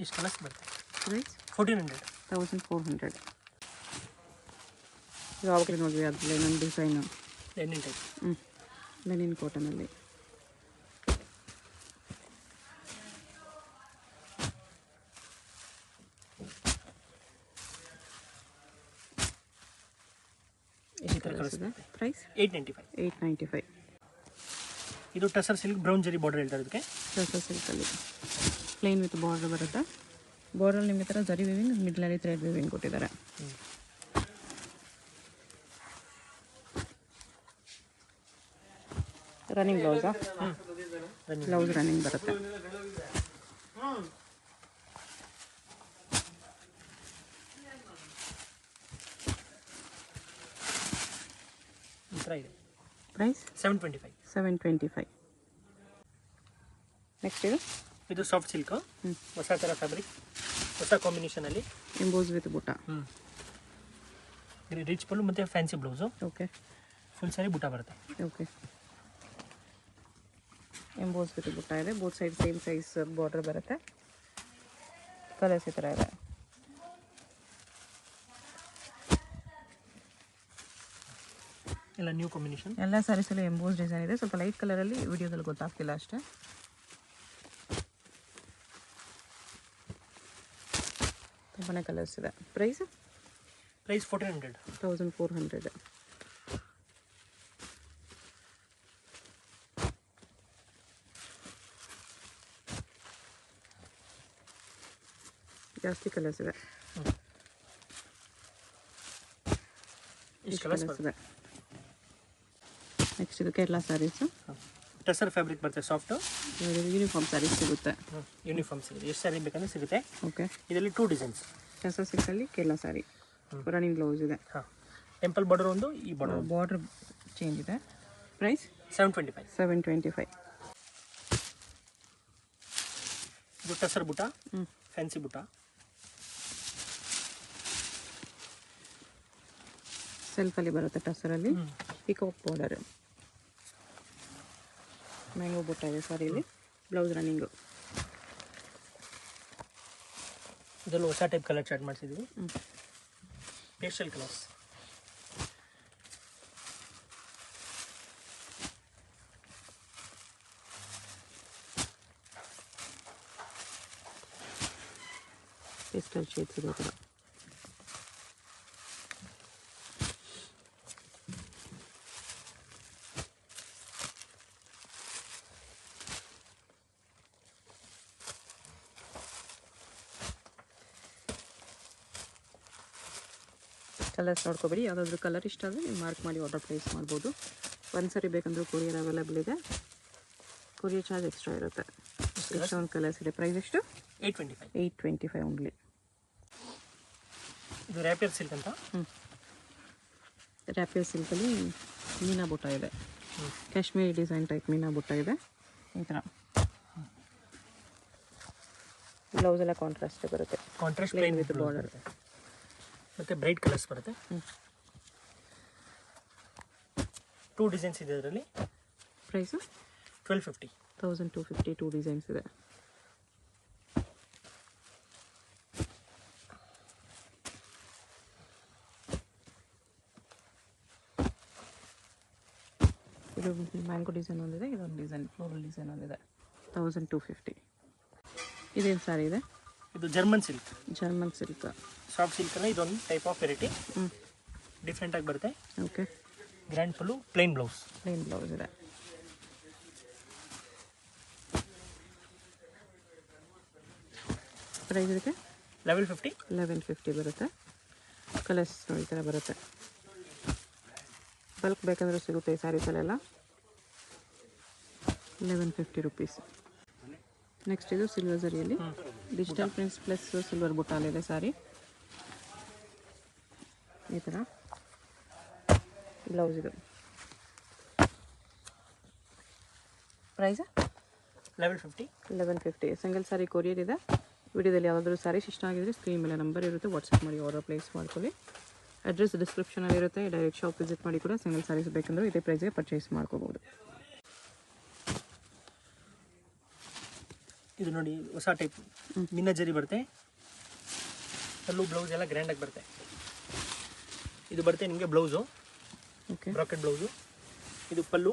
ಇಷ್ಟು ಕಲರ್ಸ್ ಬರುತ್ತೆ. ಪ್ರೈಸ್ 1400. 1400. ಯಾವಾಗಲೇ ನೋಡಿದ್ವಿ ಅದರಲ್ಲಿ ನನ್ನ ಡಿಸೈನು. Lenin type. ಲೆನಿನ್ ಕಾಟನಲ್ಲಿ. ಈ ಥರ ಕಲರ್ಸ್ ಇದೆ. ಪ್ರೈಸ್ 895. 895. ಇದು ಟಸರ್ ಸಿಲ್ಕ್ ಬ್ರೌನ್ ಜರಿ ಬಾರ್ಡರ್ ಹೇಳ್ತಾರೆ ಇದಕ್ಕೆ. ಟಸರ್ ಸಿಲ್ಕಲ್ಲಿ ಪ್ಲೇನ್ ವಿತ್ ಬಾರ್ಡರ್ ಬರುತ್ತೆ. ಬಾರ್ಡರ್ ನಿಮಗೆ ಥರ ಜರಿ ವಿವಿಂಗ್, ಮಿಡ್ಲಲ್ಲಿ ಥ್ರೆಡ್ ವಿವಿಂಗ್ ಕೊಟ್ಟಿದ್ದಾರೆ. ರನ್ನಿಂಗ್ ಬ್ಲೌಸಾ? ಬ್ಲೌಸ್ ರನ್ನಿಂಗ್ ಬರುತ್ತೆ. ಈ ಥರ ಇದೆ. ಪ್ರೈಸ್ 725. 725. ನೆಕ್ಸ್ಟ್ ಇದು ಸಾಫ್ಟ್ ಸಿಲ್ಕ್. ಹೊಸ ಥರ ಫ್ಯಾಬ್ರಿಕ್, ಹೊಸ ಕಾಂಬಿನೇಷನಲ್ಲಿ. ಎಂಬೋಸ್ ವಿತ್ ಬುಟ್ಟ. ರಿಚ್ ಪಲ್ಲು ಮತ್ತು fancy blouse. Okay, full sari butta ಬರುತ್ತೆ. ಓಕೆ, ಎಂಬೋಸ್ ವಿತ್ ಬುಟ್ಟ ಇದೆ. Both side same size border ಬರುತ್ತೆ. ಕಲರ್ಸ್ ಈ ಥರ ಇದೆ. ಎಲ್ಲ ನ್ಯೂ ಕಾಂಬಿನೇಷನ್. ಎಲ್ಲ ಸ್ಯಾರೀಸಲ್ಲಿ ಎಂಬೋಸ್ ಡಿಸೈನ್ ಇದೆ. ಸ್ವಲ್ಪ ಲೈಟ್ ಕಲರಲ್ಲಿ ವಿಡಿಯೋದಲ್ಲಿ ಗೊತ್ತಾಗ್ತಿಲ್ಲ ಅಷ್ಟೇ. ತುಂಬಾ ಕಲರ್ಸ್ ಇದೆ. ಪ್ರೈಸ್ 1400. 1400. ಜಾಸ್ತಿ ಕಲರ್ಸ್ ಇದೆ. ಇಷ್ಟು ಕಲರ್ಸ್ ಇದೆ. ನೆಕ್ಸ್ಟ್ ಇದು ಕೇರಳ ಸ್ಯಾರೀಸು. ಟಸರ್ ಫ್ಯಾಬ್ರಿಕ್ ಬರುತ್ತೆ. ಸಾಫ್ಟು ಯೂನಿಫಾರ್ಮ್ ಸ್ಯಾರೀಸ್ ಸಿಗುತ್ತೆ. ಯೂನಿಫಾರ್ಮ್ ಸಿಗುತ್ತೆ. ಎಷ್ಟು ಸ್ಯಾರಿ ಬೇಕಂದ್ರೆ ಸಿಗುತ್ತೆ. ಓಕೆ, ಇದರಲ್ಲಿ 2 ಡಿಸೈನ್ಸ್. ಟಸರ್ ಸಿಲ್ಕಲ್ಲಿ ಕೇರಳ ಸ್ಯಾರಿ. ರನ್ನಿಂಗ್ ಬ್ಲೌಸ್ ಇದೆ. ಹಾಂ, ಟೆಂಪಲ್ ಬಾರ್ಡರ್ ಒಂದು, ಈ ಬಾರ್ಡರ್. ಬಾರ್ಡರ್ ಚೇಂಜ್ ಇದೆ. ಪ್ರೈಸ್ 725. 725. ಇದು ಟಸರ್ ಬುಟ್ಟ, ಫ್ಯಾನ್ಸಿ ಬುಟ್ಟ. ಸೆಲ್ಫಲ್ಲಿ ಬರುತ್ತೆ. ಟಸರಲ್ಲಿ ಪಿಕಾಕ್ ಬಾರ್ಡರ್, ಮ್ಯಾಂಗೋ ಬುಟ್ಟ ಇದೆ ಸಾರಿಯಲ್ಲಿ. Blouse running. ಇದರಲ್ಲಿ ಹೊಸ ಟೈಪ್ ಕಲರ್ ಚಾರ್ಟ್ ಮಾಡಿಸಿದ್ವಿ. Pastel colours. ಪೇಸ್ಟಲ್ ಶೇಡ್ಸ್ ಇದೆ ಥರ. ಕಲರ್ಸ್ ನೋಡ್ಕೊಬೇಡಿ, ಯಾವುದಾದ್ರೂ ಕಲರ್ ಇಷ್ಟ ಆದರೆ ನೀವು ಮಾರ್ಕ್ ಮಾಡಿ ಆರ್ಡರ್ ಪ್ಲೇಸ್ ಮಾಡ್ಬೋದು. ಒಂದು ಸರಿ ಬೇಕಂದ್ರೂ ಕೊರಿಯರ್ ಅವೈಲೇಬಲ್ ಇದೆ. ಕೊರಿಯರ್ ಚಾರ್ಜ್ ಎಕ್ಸ್ಟ್ರಾ ಇರುತ್ತೆ. ಎಷ್ಟೊಂದು ಕಲರ್ಸ್ ಇದೆ. ಪ್ರೈಸ್ ಎಷ್ಟು? 825 ಓನ್ಲಿ. ಇದು ರ್ಯಾಪಿಯರ್ ಸಿಲ್ಕ್ ಅಂತ. ರ್ಯಾಪಿಯರ್ ಸಿಲ್ಕಲ್ಲಿ ಮೀನಾ ಬುಟ್ಟ ಇದೆ. ಕಾಶ್ಮೀರಿ ಡಿಸೈನ್ ಟೈಪ್ ಮೀನಾ ಬುಟ್ಟ ಇದೆ ಈ ಥರ. ಬ್ಲೌಸ್ ಎಲ್ಲ ಕಾಂಟ್ರಾಸ್ಟ್ ಬರುತ್ತೆ. Contrast plane with border. ಮತ್ತು ಬ್ರೈಟ್ ಕಲರ್ಸ್ ಬರುತ್ತೆ. 2 ಡಿಸೈನ್ಸ್ ಇದೆ ಇದರಲ್ಲಿ. ಪ್ರೈಸು 1250. 1250 2 ಡಿಸೈನ್ಸ್ ಇದೆ. ಇದು ಮ್ಯಾಂಗೋ ಡಿಸೈನ್ ಒಂದಿದೆ, ಇದೊಂದು ಡಿಸೈನ್ ಫ್ಲೋರಲ್ ಡಿಸೈನ್ ಒಂದಿದೆ. 1250. ಇದೇನು ಸಾರಿ ಇದೆ? ಇದು German silk. German silk. Soft ಸಿಲ್ಕಲ್ಲಿ ಇದೊಂದು ಟೈಪ್ ಆಫ್ ವೆರೈಟಿ. ಡಿಫ್ರೆಂಟಾಗಿ ಬರುತ್ತೆ. Okay. Grand pallu, plain blouse. Plain blouse ಇದೆ. ಪ್ರೈಸ್ ಇದಕ್ಕೆ 1150. 1150 ಬರುತ್ತೆ. ಕಲರ್ಸ್ ಈ ಥರ ಬರುತ್ತೆ. ಬಲ್ಕ್ ಬೇಕಂದ್ರೆ ಸಿಗುತ್ತೆ ಈ ಸ್ಯಾರೀಸಲ್ಲೆಲ್ಲ. 1150 ರುಪೀಸ್. ನೆಕ್ಸ್ಟ್ ಇದು ಸಿಲ್ವರ್ ಝರಿಯಲ್ಲಿ ಡಿಜಿಟಲ್ ಪ್ರಿಂಟ್ಸ್ ಪ್ಲಸ್ ಸಿಲ್ವರ್ ಬುಟ್ಟಾಲಿದೆ ಸಾರಿ. ಈ ಥರ ಬ್ಲೌಸ್ ಇದು. ಪ್ರೈಸ್ 1150. 1150. ಸಿಂಗಲ್ ಸಾರಿ ಕೊರಿಯರ್ ಇದೆ. ವಿಡಿಯೋದಲ್ಲಿ ಯಾವುದಾದ್ರೂ ಸ್ಯಾರೀಸ್ ಇಷ್ಟ ಆಗಿದ್ರೆ ಸ್ಕ್ರೀನ್ ಮೇಲೆ ನಂಬರ್ ಇರುತ್ತೆ, ವಾಟ್ಸಪ್ ಮಾಡಿ ಆರ್ಡರ್ ಪ್ಲೇಸ್ ಮಾಡ್ಕೊಳ್ಳಿ. ಅಡ್ರೆಸ್ ಡಿಸ್ಕ್ರಿಪ್ಷನಲ್ಲಿ ಇರುತ್ತೆ. ಡೈರೆಕ್ಟ್ ಶಾಪ್ ವಿಸಿಟ್ ಮಾಡಿ ಕೂಡ ಸಿಂಗಲ್ ಸ್ಯಾರೀಸ್ ಬೇಕಂದ್ರೆ ಇದೇ ಪ್ರೈಸ್ಗೆ ಪರ್ಚೇಸ್ ಮಾಡ್ಕೋಬೋದು. ಇದು ನೋಡಿ ಹೊಸ ಟೈಪ್ ಮಿನ್ನ ಜರಿ ಬರುತ್ತೆ. ಪಲ್ಲು ಬ್ಲೌಸ್ ಎಲ್ಲ ಗ್ರ್ಯಾಂಡಾಗಿ ಬರುತ್ತೆ. ಇದು ಬರುತ್ತೆ ನಿಮಗೆ ಬ್ಲೌಸು. ಓಕೆ. Bracket blouse. ಇದು ಪಲ್ಲು,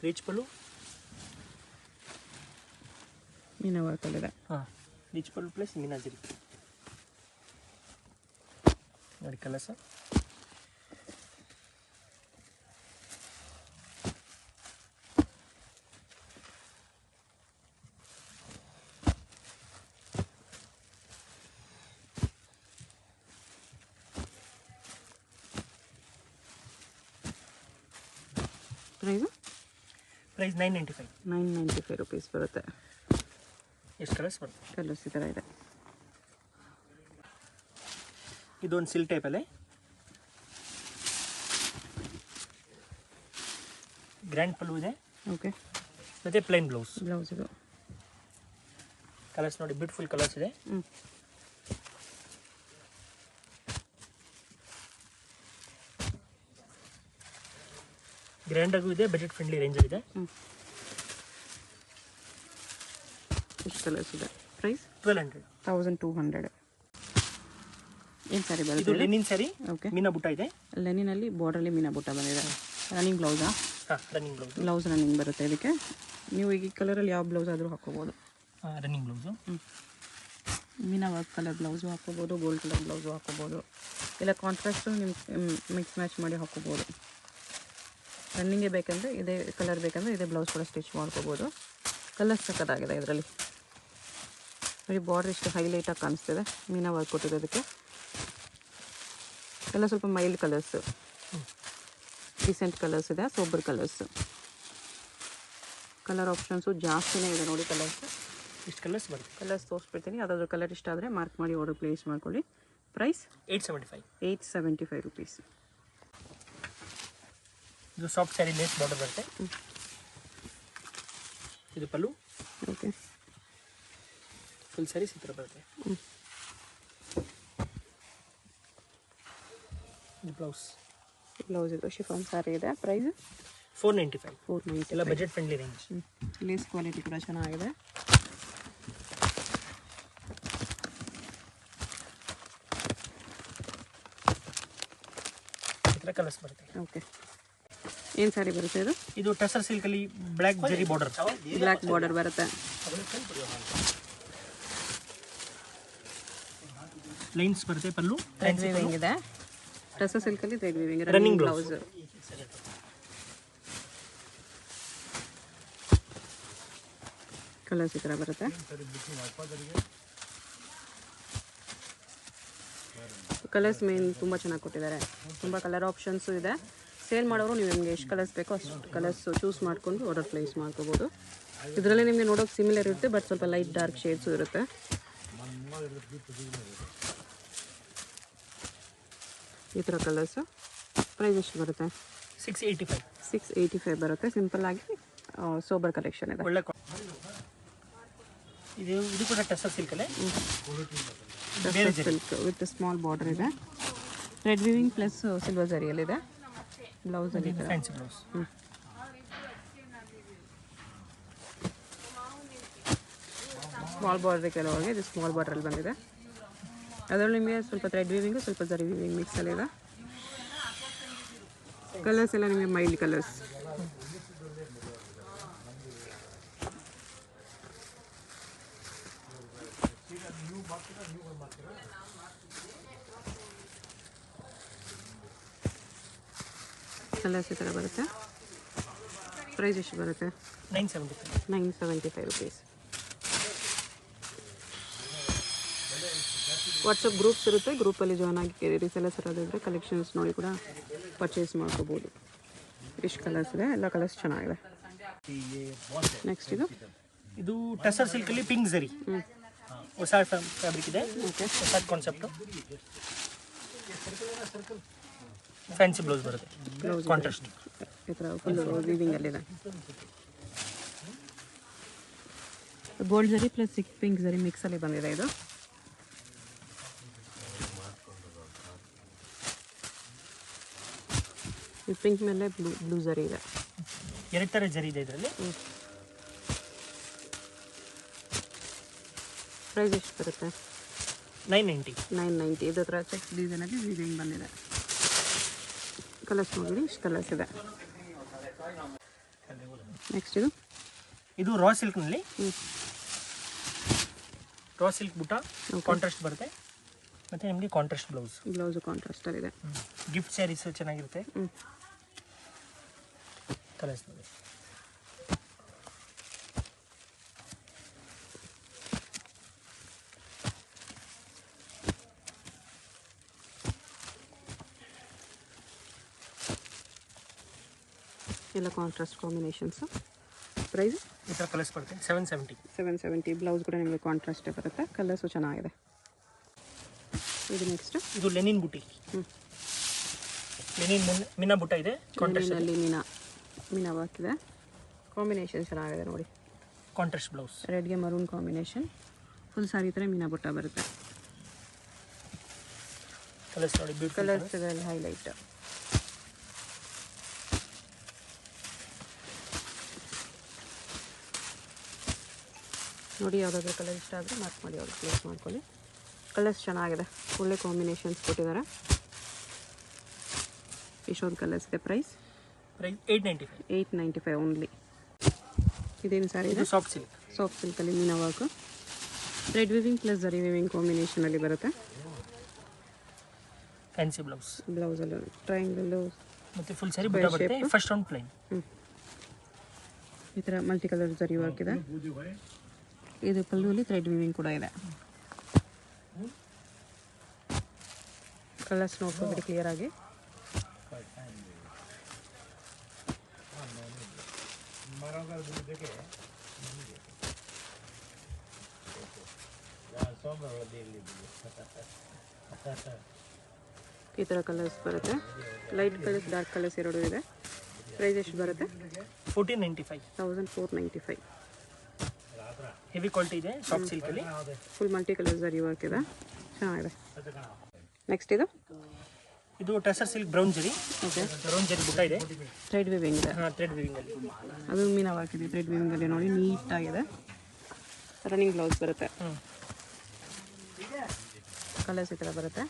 ರಿಚ್ ಪಲ್ಲು. ಮೀನಾ ವರ್ಕಲ್ಲಿದೆ. ಹಾಂ, ರಿಚ್ ಪಲ್ಲು ಪ್ಲಸ್ ಮೀನಾ ಜರಿ. ನೋಡಿ ಕಲರ್ಸ್. ಪ್ರೈಸ್ 995. 995 ರುಪೀಸ್ ಬರುತ್ತೆ. ಎಷ್ಟು ಕಲರ್ಸ್ ಬರುತ್ತೆ? ಕಲರ್ಸ್ ಈ ಥರ ಇದೆ. ಇದೊಂದು ಸಿಲ್ಕ್ ಟೈಪಲ್ಲೇ ಗ್ರ್ಯಾಂಡ್ ಪಲ್ಲು ಇದೆ. ಓಕೆ. ಮತ್ತು ಪ್ಲೇನ್ ಬ್ಲೌಸ್. ಬ್ಲೌಸ್ ಇದು. ಕಲರ್ಸ್ ನೋಡಿ, ಬ್ಯೂಟಿಫುಲ್ ಕಲರ್ಸ್ ಇದೆ. ಗ್ರ್ಯಾಂಡಾಗೂ ಇದೆ, ಬಜೆಟ್ ಫ್ರೆಂಡ್ಲಿ ರೇಂಜಲ್ಲಿ ಇದೆ. ಎಷ್ಟು ಕಲರ್ಸ್ ಇದೆ? ಪ್ರೈಸ್ 1200. 1200. ಏನು ಸ್ಯಾರಿ ಇದು ಬರುತ್ತೆ? ಲೆನಿನ್ ಸ್ಯಾರಿ. ಓಕೆ. ಮೀನಾ ಬುಟ್ಟ ಇದೆ. ಲೆನಿನಲ್ಲಿ ಬಾರ್ಡರ್ಲಿ ಮೀನಾ ಬುಟ್ಟ ಬಂದಿದೆ. ರನ್ನಿಂಗ್ ಬ್ಲೌಸಾ? ಹಾಂ, ರನ್ನಿಂಗ್ ಬ್ಲೌಸ್. ಬ್ಲೌಸ್ ರನ್ನಿಂಗ್ ಬರುತ್ತೆ ಇದಕ್ಕೆ. ನೀವು ಈಗ ಈ ಕಲರಲ್ಲಿ ಯಾವ ಬ್ಲೌಸ್ ಆದರೂ ಹಾಕ್ಕೋಬೋದು. Running blouse. ಮೀನಾ ವರ್ಕ್ ಕಲರ್ ಬ್ಲೌಸು ಹಾಕ್ಕೋಬೋದು, ಗೋಲ್ಡ್ ಕಲರ್ ಬ್ಲೌಸು ಹಾಕ್ಕೋಬೋದು, ಇಲ್ಲ ಕಾಂಟ್ರಾಸ್ಟು ನಿಮ್ಮ ಮಿಕ್ಸ್ ಮ್ಯಾಚ್ ಮಾಡಿ ಹಾಕ್ಕೋಬೋದು. ರನ್ನಿಂಗೇ ಬೇಕಂದರೆ ಇದೇ ಕಲರ್ ಬೇಕಂದರೆ ಇದೇ ಬ್ಲೌಸ್ ಕೂಡ ಸ್ಟಿಚ್ ಮಾಡ್ಕೋಬೋದು. ಕಲರ್ ಸಕ್ಕತ್ತಾಗಿದೆ ಇದರಲ್ಲಿ. ಬರೀ ಬಾರ್ಡರ್ ಇಷ್ಟು ಹೈಲೈಟಾಗಿ ಕಾಣಿಸ್ತಿದೆ. ಮೀನಾ ವರ್ಕ್ ಕೊಟ್ಟಿರೋದಕ್ಕೆ ಎಲ್ಲ ಸ್ವಲ್ಪ ಮೈಲ್ಡ್ ಕಲರ್ಸು, ಡಿಸೆಂಟ್ ಕಲರ್ಸ್ ಇದೆ, ಸೋಬರ್ ಕಲರ್ಸು. ಕಲರ್ ಆಪ್ಷನ್ಸು ಜಾಸ್ತಿನೇ ಇದೆ ನೋಡಿ. ಕಲರ್ಸ್ ಇಷ್ಟು ಕಲರ್ಸ್ ಬರುತ್ತೆ. ಕಲರ್ಸ್ ತೋರಿಸ್ಬಿಡ್ತೀನಿ. ಯಾವುದಾದ್ರೂ ಕಲರ್ ಇಷ್ಟ ಆದರೆ ಮಾರ್ಕ್ ಮಾಡಿ ಆರ್ಡರ್ ಪ್ಲೇಸ್ ಮಾಡ್ಕೊಳ್ಳಿ. ಪ್ರೈಸ್ 875. 875 ರುಪೀಸ್. ಇದು ಸಾಫ್ಟ್ ಸ್ಯಾರಿ ಲೇಸ್ ಬಾರ್ಡರ್ ಬರುತ್ತೆ. ಇದು ಪಲ್ಲು. ಓಕೆ. ಫುಲ್ ಸ್ಯಾರಿ ಈ ಥರ ಬರುತ್ತೆ. ಇದು ಬ್ಲೌಸ್. ಬ್ಲೌಸ್ ಇದು ಶಿಫಾನ್ ಸ್ಯಾರಿ ಇದೆ. ಪ್ರೈಸ್ 495. 495. ಎಲ್ಲ budget friendly range. Lace quality ಕೂಡ ಚೆನ್ನಾಗಿದೆ. ಈ ಥರ ಕಲರ್ಸ್ ಬರುತ್ತೆ. ಓಕೆ. ಏನು ಸ್ಯಾರಿ ಬರುತ್ತೆ ಇದು? ಇದು ಟಸರ್ ಸಿಲ್ಕಲ್ಲಿ black zari border. Black border ಬರುತ್ತೆ. ಲೈನ್ಸ್ ಬರುತ್ತೆ ಪಲ್ಲು. ಥ್ರೆಡ್ ವೀವಿಂಗ್ ಇದೆ. ಟಸರ್ ಸಿಲ್ಕಲ್ಲಿ thread weaving. Running blouse. Colours ಈ ಥರ ಬರುತ್ತೆ. ಕಲರ್ಸ್ ಮೇನ್ ತುಂಬ ಚೆನ್ನಾಗಿ ಕೊಟ್ಟಿದ್ದಾರೆ. ತುಂಬ ಕಲರ್ ಆಪ್ಷನ್ಸು ಇದೆ. ಸೇಲ್ ಮಾಡೋರು ನೀವು ನಿಮಗೆ ಎಷ್ಟು ಕಲರ್ಸ್ ಬೇಕೋ ಅಷ್ಟು ಕಲರ್ಸು ಚೂಸ್ ಮಾಡಿಕೊಂಡು ಆರ್ಡರ್ ಪ್ಲೇಸ್ ಮಾಡ್ಕೋಬೋದು. ಇದರಲ್ಲಿ ನಿಮಗೆ ನೋಡೋಕೆ ಸಿಮಿಲರ್ ಇರುತ್ತೆ, ಬಟ್ ಸ್ವಲ್ಪ ಲೈಟ್ ಡಾರ್ಕ್ ಶೇಡ್ಸು ಇರುತ್ತೆ. ಈ ಥರ ಕಲರ್ಸು. ಪ್ರೈಸ್ ಎಷ್ಟು ಬರುತ್ತೆ? 685. 685 ಬರುತ್ತೆ. ಸಿಂಪಲ್ ಆಗಿ ಸೋಬರ್ ಕಲೆಕ್ಷನ್ ಇದೆ. ಒಳ್ಳೆ ಇದು ಕೂಡ ಟಸರ್ ಸಿಲ್ಕಲ್ಲೇ. ಸಿಲ್ಕ್ ವಿತ್ ಸ್ಮಾಲ್ ಬಾರ್ಡರ್ ಇದೆ. ಥ್ರೆಡ್ ವೀವಿಂಗ್ ಪ್ಲಸ್ ಸಿಲ್ವರ್ ಜರಿಯಲ್ಲಿದೆ. ಬ್ಲೌಸಲ್ಲಿ ಫ್ಯಾನ್ಸಿ ಬ್ಲೌಸ್. ಸ್ಮಾಲ್ ಬಾರ್ಡ್ರ್ ಕೆಲವರಿಗೆ ಇದು ಸ್ಮಾಲ್ ಬಾರ್ಡ್ರಲ್ಲಿ ಬಂದಿದೆ. ಅದರಲ್ಲಿ ನಿಮಗೆ ಸ್ವಲ್ಪ ಥ್ರೆಡ್ ವೀವಿಂಗು ಸ್ವಲ್ಪ ಜರಿ ವೀವಿಂಗ್ ಮಿಕ್ಸಲ್ಲಿದೆ. ಕಲರ್ಸ್ ಎಲ್ಲ ನಿಮಗೆ ಮೈಲ್ಡ್ ಕಲರ್ಸ್. ಕಲರ್ಸ್ ಈ ಥರ ಬರುತ್ತೆ. ಪ್ರೈಸ್ ಎಷ್ಟು ಬರುತ್ತೆ? 975 ರುಪೀಸ್. ವಾಟ್ಸಪ್ ಗ್ರೂಪ್ಸ್ ಇರುತ್ತೆ. ಗ್ರೂಪಲ್ಲಿ ಜಾಯ್ನ್ ಆಗಿ ರೀಸೆಲ್ಲರ್ಸ್ ಇರೋದಿದ್ರೆ ಕಲೆಕ್ಷನ್ಸ್ ನೋಡಿ ಕೂಡ ಪರ್ಚೇಸ್ ಮಾಡ್ಕೋಬೋದು. ಇಷ್ಟು ಕಲರ್ಸ್ ಇದೆ. ಎಲ್ಲ ಕಲರ್ಸ್ ಚೆನ್ನಾಗಿದೆ. ನೆಕ್ಸ್ಟ್ ಇದು ಟಸರ್ ಸಿಲ್ಕಲ್ಲಿ ಪಿಂಕ್ ಜರಿ. ಹೊಸ ಫ್ಯಾಬ್ರಿಕ್ ಇದೆ. ಓಕೆ. ಹೊಸ ಕಾನ್ಸೆಪ್ಟು. ಫ್ಯಾನ್ಸಿ ಬ್ಲೌಸ್ ಬರುತ್ತೆ. ಬ್ಲೌಸ್ ಕಾಂಟ್ರಾಸ್ಟ್ ಈ ಥರ ಫುಲ್ ವೀವಿಂಗಲ್ಲಿದೆ. ಗೋಲ್ಡ್ ಜರಿ ಪ್ಲಸ್ ಪಿಂಕ್ ಜರಿ ಮಿಕ್ಸಲ್ಲಿ ಬಂದಿದೆ ಇದು. ಈ ಪಿಂಕ್ ಮೇಲೆ ಬ್ಲೂ ಜರಿ ಇದೆ. 2 ಥರ ಜರಿ ಇದೆ ಇದರಲ್ಲಿ. ಪ್ರೈಸ್ ಎಷ್ಟು ಬರುತ್ತೆ? 990. ಇದ್ರ ಹತ್ರ ಚೆಕ್ ಡಿಸೈನಲ್ಲಿ ವೀವಿಂಗ್ ಬಂದಿದೆ. ಕಲರ್ಸ್ ನೋಡಿ, ಇಷ್ಟು ಕಲರ್ಸ್ ಇದೆ. ನೆಕ್ಸ್ಟ್ ಇದು ರಾ ಸಿಲ್ಕ್ನಲ್ಲಿ. ರಾ ಸಿಲ್ಕ್ ಬುಟ್ಟ ಕಾಂಟ್ರಾಸ್ಟ್ ಬರುತ್ತೆ. ಮತ್ತು ನಿಮಗೆ ಕಾಂಟ್ರಾಸ್ಟ್ ಬ್ಲೌಸು ಕಾಂಟ್ರಾಸ್ಟಲ್ಲಿದೆ. ಗಿಫ್ಟ್ ಸ್ಯಾರೀಸ್ ಚೆನ್ನಾಗಿರುತ್ತೆ. ಕಲರ್ಸ್ ನೋಡಿ. ಎಲ್ಲ ಕಾಂಟ್ರಾಸ್ಟ್ ಕಾಂಬಿನೇಷನ್ಸು. ಪ್ರೈಸ್ ಈ ಥರ ಕಲರ್ಸ್ ಬರುತ್ತೆ 770. ಬ್ಲೌಸ್ ಕೂಡ ನಿಮಗೆ ಕಾಂಟ್ರಾಸ್ಟೇ ಬರುತ್ತೆ. ಕಲರ್ಸು ಚೆನ್ನಾಗಿದೆ. ಇದು ನೆಕ್ಸ್ಟ್ ಇದು ಲೆನಿನ್ ಬುಟ್ಟಿ. ಲೆನಿನ್ ಮೀನಾ ಬುಟ್ಟ ಇದೆ. ಕಾಂಟ್ರಾಸ್ಟಲ್ಲಿ ಮೀನಾ ವರ್ಕ್ ಇದೆ. ಕಾಂಬಿನೇಷನ್ ಚೆನ್ನಾಗಿದೆ ನೋಡಿ. Contrast blouse. ರೆಡ್ಗೆ ಮರೂನ್ ಕಾಂಬಿನೇಷನ್. ಫುಲ್ ಸಾರಿ ಥರ ಮೀನಾ ಬುಟ್ಟ ಬರುತ್ತೆ. ಕಲರ್ಸ್ ನೋಡಿ. ಕಲರ್ಸ್ ಇದರಲ್ಲಿ ಹೈಲೈಟ್. ನೋಡಿ, ಯಾವುದಾದ್ರೂ ಕಲರ್ ಇಷ್ಟ ಆದರೆ ಮಾರ್ಕ್ ಮಾಡಿ ಅವ್ರಿಗೆ ಪ್ಲೇಸ್ ಮಾಡ್ಕೊಳ್ಳಿ. ಕಲರ್ಸ್ ಚೆನ್ನಾಗಿದೆ. ಒಳ್ಳೆ ಕಾಂಬಿನೇಷನ್ಸ್ ಕೊಟ್ಟಿದ್ದಾರೆ. ಇಷ್ಟೊಂದು ಕಲರ್ಸ್ ಇದೆ. Price 895 only. ಇದೇನು ಸಾರಿ ಇದೆ? ಸಾಫ್ಟ್ ಸಿಲ್ಕಲ್ಲಿ meena work. Thread weaving plus zari weaving ಕಾಂಬಿನೇಷನಲ್ಲಿ ಬರುತ್ತೆ. ಫ್ಯಾನ್ಸಿ ಬ್ಲೌಸಲ್ಲಿ ಟ್ರಯಾಂಗಲ್ಲು ಮತ್ತು ಫುಲ್ ಸ್ಯಾರಿ ಬುಟ್ಟ ಬರುತ್ತೆ. First round plain. ಈ ಥರ ಮಲ್ಟಿ ಕಲರ್ ಜರಿ ವರ್ಕ್ ಇದೆ. ಇದು ಪಲ್ಲುವಲ್ಲಿ ಥ್ರೆಡ್ ವೀವಿಂಗ್ ಕೂಡ ಇದೆ. ಕಲರ್ಸ್ ನೋಡ್ಕೊಬಿಡಿ ಕ್ಲಿಯರಾಗಿ. ಈ ಥರ ಕಲರ್ಸ್ ಬರುತ್ತೆ. ಲೈಟ್ ಕಲರ್ಸ್, ಡಾರ್ಕ್ ಕಲರ್ಸ್ ಎರಡೂ ಇದೆ. ಪ್ರೈಸ್ ಎಷ್ಟು ಬರುತ್ತೆ? 1495. ಹೆವಿ ಕ್ವಾಲಿಟಿ ಇದೆ. ಸಾಫ್ಟ್ ಸಿಲ್ಕಲ್ಲಿ ಫುಲ್ ಮಲ್ಟಿ ಕಲರ್ ಜರಿ ವರ್ಕ್ ಇದೆ. ಚೆನ್ನಾಗಿದೆ. ನೆಕ್ಸ್ಟ್ ಇದು ಟಸರ್ ಸಿಲ್ಕ್ ಬ್ರೌನ್ ಜರಿ. ಓಕೆ. ಬ್ರೌನ್ ಜರಿ ಬುಟ್ಟ ಇದೆ. ಥ್ರೆಡ್ ವೀವಿಂಗ್ ಇದೆ. ಥ್ರೆಡ್ ವೀವಿಂಗಲ್ಲಿ ಅದು ಮೀನಾ ವರ್ಕ್ ಇದೆ. ಥ್ರೆಡ್ ವೀವಿಂಗಲ್ಲಿ ನೋಡಿ ನೀಟಾಗಿದೆ. ರನ್ನಿಂಗ್ ಬ್ಲೌಸ್ ಬರುತ್ತೆ. ಕಲರ್ಸ್ ಈ ಥರ ಬರುತ್ತೆ.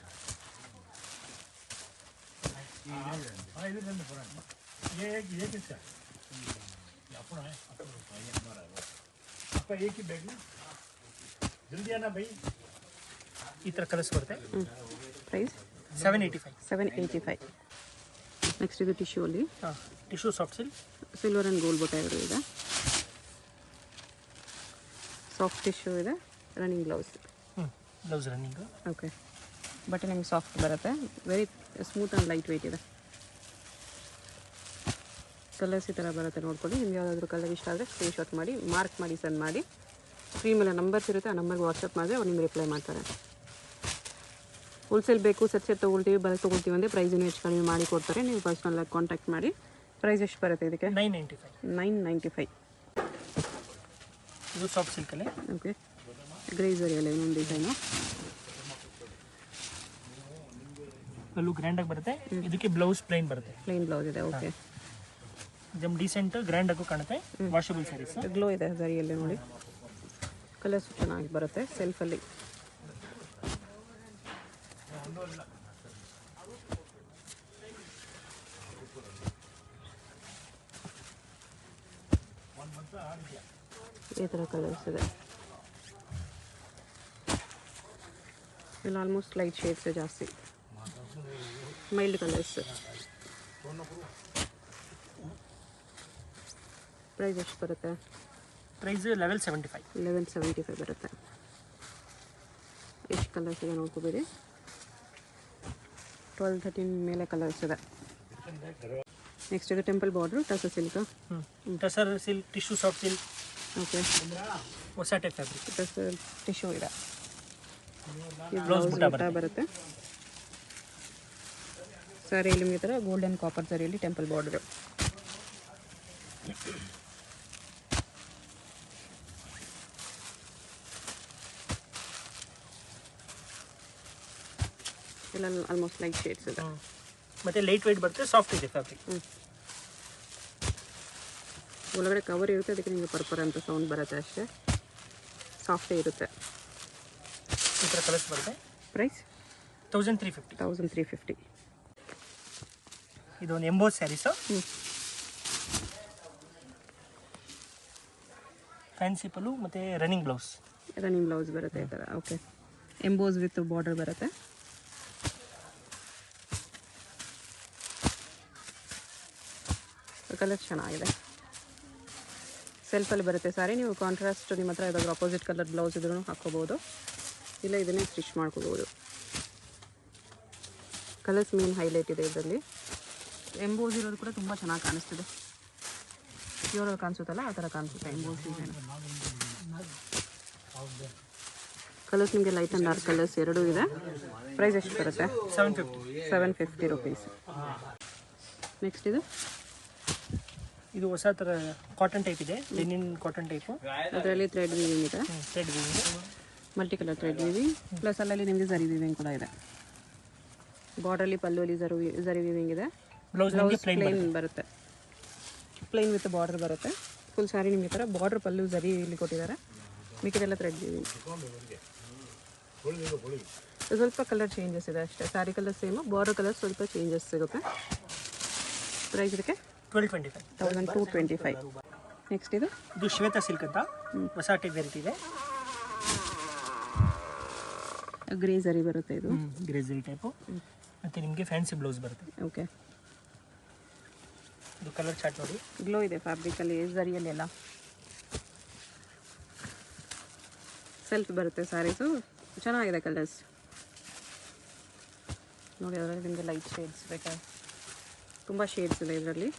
ಈ ಥರ ಕಲರ್ಸ್ ಬರುತ್ತೆ. ಪ್ರೈಸ್ 785. 785. ನೆಕ್ಸ್ಟ್ ಇದು ಟಿಶ್ಯೂ ಅಲ್ಲಿ ಹಾಂ, tissue soft silk. Silver and gold ಬೊಟ್ಟ ಇದೆ. ಸಾಫ್ಟ್ ಟಿಶ್ಯೂ ಇದೆ. Running blouse. Blouse running. Okay, ಬಟ್ಟೆ ನಿಮಗೆ ಸಾಫ್ಟ್ ಬರುತ್ತೆ. Very smooth and light weight ಇದೆ. ಕಲರ್ಸ್ ಈ ಥರ ಬರುತ್ತೆ ನೋಡ್ಕೊಳ್ಳಿ. ನಿಮ್ಗೆ ಯಾವುದಾದ್ರೂ ಕಲರ್ ಇಷ್ಟ ಆದರೆ ಸ್ಕ್ರೀನ್ಶಾಟ್ ಮಾಡಿ ಮಾರ್ಕ್ ಮಾಡಿ ಸೆಂಡ್ ಮಾಡಿ. ಸ್ಕ್ರೀನ್ ಮೇಲೆ ನಂಬರ್ಸ್ ಇರುತ್ತೆ, ಆ ನಂಬರ್ಗೆ ವಾಟ್ಸಪ್ ಮಾಡಿದ್ರೆ ಅವ್ರು ನಿಮ್ಗೆ ರಿಪ್ಲೈ ಮಾಡ್ತಾರೆ. ಹೋಲ್ಸೇಲ್ ಬೇಕು, ಸೆಟ್ ತೊಗೊಳ್ತೀವಿ, ಬಲ್ಕ್ ತೊಗೊಳ್ತೀವಿ ಅಂದರೆ ಪ್ರೈಸ್ ಇನ್ನೂ ಹೆಚ್ಚು ಕಡಿಮೆ ಮಾಡಿ ಕೊಡ್ತಾರೆ. ನೀವು ಪರ್ಸ್ನಲಾಗಿ ಕಾಂಟ್ಯಾಕ್ಟ್ ಮಾಡಿ. ಪ್ರೈಸ್ ಎಷ್ಟು ಬರುತ್ತೆ ಇದಕ್ಕೆ? 995. ಇದು ಸಾಫ್ಟ್ ಸಿಲ್ಕಲ್ಲೇ. ಓಕೆ, ಗ್ರೇಸರಿಯಲ್ಲ ಇನ್ನೊಂದು ಡಿಸೈನು. ಅಲ್ಲೂ ಗ್ರ್ಯಾಂಡಾಗಿ ಬರುತ್ತೆ. ಇದಕ್ಕೆ ಬ್ಲೌಸ್ ಪ್ಲೈನ್ ಬರುತ್ತೆ. ಪ್ಲೈನ್ ಬ್ಲೌಸ್ ಇದೆ. ಓಕೆ, ಜಮ್ ಡೀಸೆಂಟ್ ಗ್ರ್ಯಾಂಡಾಗೂ ಕಾಣುತ್ತೆ. ವಾಷಬಲ್ ಸ್ಯಾರೀಸ್. ಗ್ಲೋ ಇದೆ ಸರಿಯಲ್ಲಿ ನೋಡಿ. ಕಲರ್ಸ್ ಚೆನ್ನಾಗಿ ಬರುತ್ತೆ ಸೆಲ್ಫಲ್ಲಿ. ಈ ಥರ ಕಲರ್ಸ್ ಇದೆ. ಇಲ್ಲ ಆಲ್ಮೋಸ್ಟ್ ಲೈಟ್ ಶೇಡ್ಸ್ ಜಾಸ್ತಿ, ಮೈಲ್ಡ್ ಕಲರ್ಸ್. ಪ್ರೈಸ್ ಎಷ್ಟು ಬರುತ್ತೆ? ಪ್ರೈಸ್ 1175 ಬರುತ್ತೆ. ಎಷ್ಟು ಕಲರ್ಸ್ ಇದೆ ನೋಡ್ಕೋಬೇಡಿ. 12-13 ಮೇಲೆ ಕಲರ್ಸ್ ಇದೆ. ನೆಕ್ಸ್ಟ್ ಇದು temple border tussar silk. Tussar silk, tissue soft silk. Okay, ಹೊಸ ಟೈಪ್ ಫ್ಯಾಬ್ರಿಕ್. ಟಸರ್ ಟಿಶ್ಯೂ ಇದೆ. ಬ್ಲೌಸ್ ಬುಟ್ಟ ಬರುತ್ತೆ. ಸ್ಯಾರಿಯಲ್ಲಿ ನಿಮಗೆ ಥರ ಗೋಲ್ಡನ್ ಕಾಪರ್ ಸ್ಯಾರಿಯಲ್ಲಿ ಟೆಂಪಲ್ ಬಾರ್ಡರ್. ಎಲ್ಲ ಆಲ್ಮೋಸ್ಟ್ ಲೈಟ್ ಶೇಡ್ಸ್ ಇದೆ. ಮತ್ತೆ ಲೈಟ್ ವೆಯ್ಟ್ ಬರುತ್ತೆ, ಸಾಫ್ಟ್ ಇದೆ ಫ್ಯಾಬ್ರಿಕ್. ಒಳಗಡೆ ಕವರ್ ಇರುತ್ತೆ, ಅದಕ್ಕೆ ನಿಮಗೆ ಪರ್ಪರ್ ಅಂತ ಸೌಂಡ್ ಬರುತ್ತೆ ಅಷ್ಟೇ. ಸಾಫ್ಟೇ ಇರುತ್ತೆ. ಈ ಥರ ಕಲರ್ಸ್ ಬರುತ್ತೆ. ಪ್ರೈಸ್ 1350. ಇದು ಒಂದು ಎಂಬೋಸ್ ಸ್ಯಾರೀಸು. ಫ್ಯಾನ್ಸಿ ಪಲ್ಲು ಮತ್ತು ರನ್ನಿಂಗ್ ಬ್ಲೌಸ್ ಬರುತ್ತೆ ಈ ಥರ. ಓಕೆ, ಎಂಬೋಸ್ ವಿತ್ ಬಾರ್ಡರ್ ಬರುತ್ತೆ. ಕಲರ್ ಚೆನ್ನಾಗಿದೆ. ಸೆಲ್ಫಲ್ಲಿ ಬರುತ್ತೆ ಸಾರಿ. ನೀವು ಕಾಂಟ್ರಾಸ್ಟ್ ನಿಮ್ಮ ಹತ್ರ ಯಾವುದಾದ್ರೂ ಅಪೋಸಿಟ್ ಕಲರ್ ಬ್ಲೌಸ್ ಇದ್ರೂ ಹಾಕ್ಕೋಬೋದು, ಇಲ್ಲ ಇದನ್ನೇ ಸ್ಟಿಚ್ ಮಾಡ್ಕೋಬೋದು. ಕಲರ್ಸ್ ಮೇನ್ ಹೈಲೈಟ್ ಇದೆ ಇದರಲ್ಲಿ. ಎಂಬೋಸ್ ಇರೋದು ಕೂಡ ತುಂಬ ಚೆನ್ನಾಗಿ ಕಾಣಿಸ್ತಿದೆ. ಪ್ಯೂರಲ್ಲಿ ಕಾಣಿಸುತ್ತಲ್ಲ ಆ ಥರ ಕಾಣಿಸುತ್ತೆ ಎಂಬೋಸ್ ಡಿಸೈನ್. ಕಲರ್ಸ್ ನಿಮಗೆ ಲೈಟ್ ಆ್ಯಂಡ್ ಡಾರ್ಕ್ ಕಲರ್ಸ್ ಎರಡೂ ಇದೆ. ಪ್ರೈಸ್ ಎಷ್ಟು ಬರುತ್ತೆ? 750 ರುಪೀಸ್. ನೆಕ್ಸ್ಟ್ ಇದು ಹೊಸ ಥರ ಕಾಟನ್ ಟೈಪ್ ಇದೆ, ಲಿನಿನ್ ಕಾಟನ್ ಟೈಪು. ಅದರಲ್ಲಿ ಥ್ರೆಡ್ ವೀವಿಂಗ್ ಇದೆ. Thread weaving, multi colour thread weaving, plus ಅಲ್ಲಲ್ಲಿ ನಿಮಗೆ ಜರಿ ವೀವಿಂಗ್ ಕೂಡ ಇದೆ. ಬಾರ್ಡರ್ಲಿ ಪಲ್ಲುವಲ್ಲಿ ಜರಿ ವೀವಿಂಗ್ ಇದೆ. ಬ್ಲೌಸ್ ಪ್ಲೈನ್ ಬರುತ್ತೆ, ಪ್ಲೈನ್ ವಿತ್ ಬಾರ್ಡರ್ ಬರುತ್ತೆ. ಫುಲ್ ಸ್ಯಾರಿ ನಿಮಗೆ ಥರ ಬಾರ್ಡರ್ ಪಲ್ಲು ಜರಿ ಇಲ್ಲಿ ಕೊಟ್ಟಿದ್ದಾರೆ. ಮಿಕ್ಕಿದೆಲ್ಲ ಥ್ರೆಡ್ ವೀವಿಂಗ್. ಸ್ವಲ್ಪ ಕಲರ್ ಚೇಂಜಸ್ ಇದೆ ಅಷ್ಟೇ. Sari colour same, border colour ಸ್ವಲ್ಪ ಚೇಂಜಸ್ ಸಿಗುತ್ತೆ. ಪ್ರೈಸ್ ಇದಕ್ಕೆ 1225. ನೆಕ್ಸ್ಟ್ ಇದು ಶ್ವೇತಾ ಸಿಲ್ಕ್ ಅಂತ ಹೊಸ ಟೈಪ್ ವೆರೈಟಿ ಇದೆ. ಗ್ರೇಸರಿ ಬರುತ್ತೆ ಇದು. ಗ್ರೇಸರಿ ಟೈಪು. ಮತ್ತು ನಿಮಗೆ ಫ್ಯಾನ್ಸಿ ಬ್ಲೌಸ್ ಬರುತ್ತೆ. ಓಕೆ, ಇದು ಕಲರ್ ಚಾರ್ಟ್ ನೋಡಿ. ಗ್ಲೋ ಇದೆ ಫ್ಯಾಬ್ರಿಕಲ್ಲಿ, ಜರಿಯಲ್ಲೆಲ್ಲ. ಸೆಲ್ಫ್ ಬರುತ್ತೆ ಸ್ಯಾರೀಸು. ಚೆನ್ನಾಗಿದೆ ಕಲರ್ಸ್ ನೋಡಿ. ಅದರಲ್ಲಿ ನಿಮಗೆ ಲೈಟ್ ಶೇಡ್ಸ್ ಬೇಕಾ? ತುಂಬ ಶೇಡ್ಸ್ ಇದೆ ಇದರಲ್ಲಿ.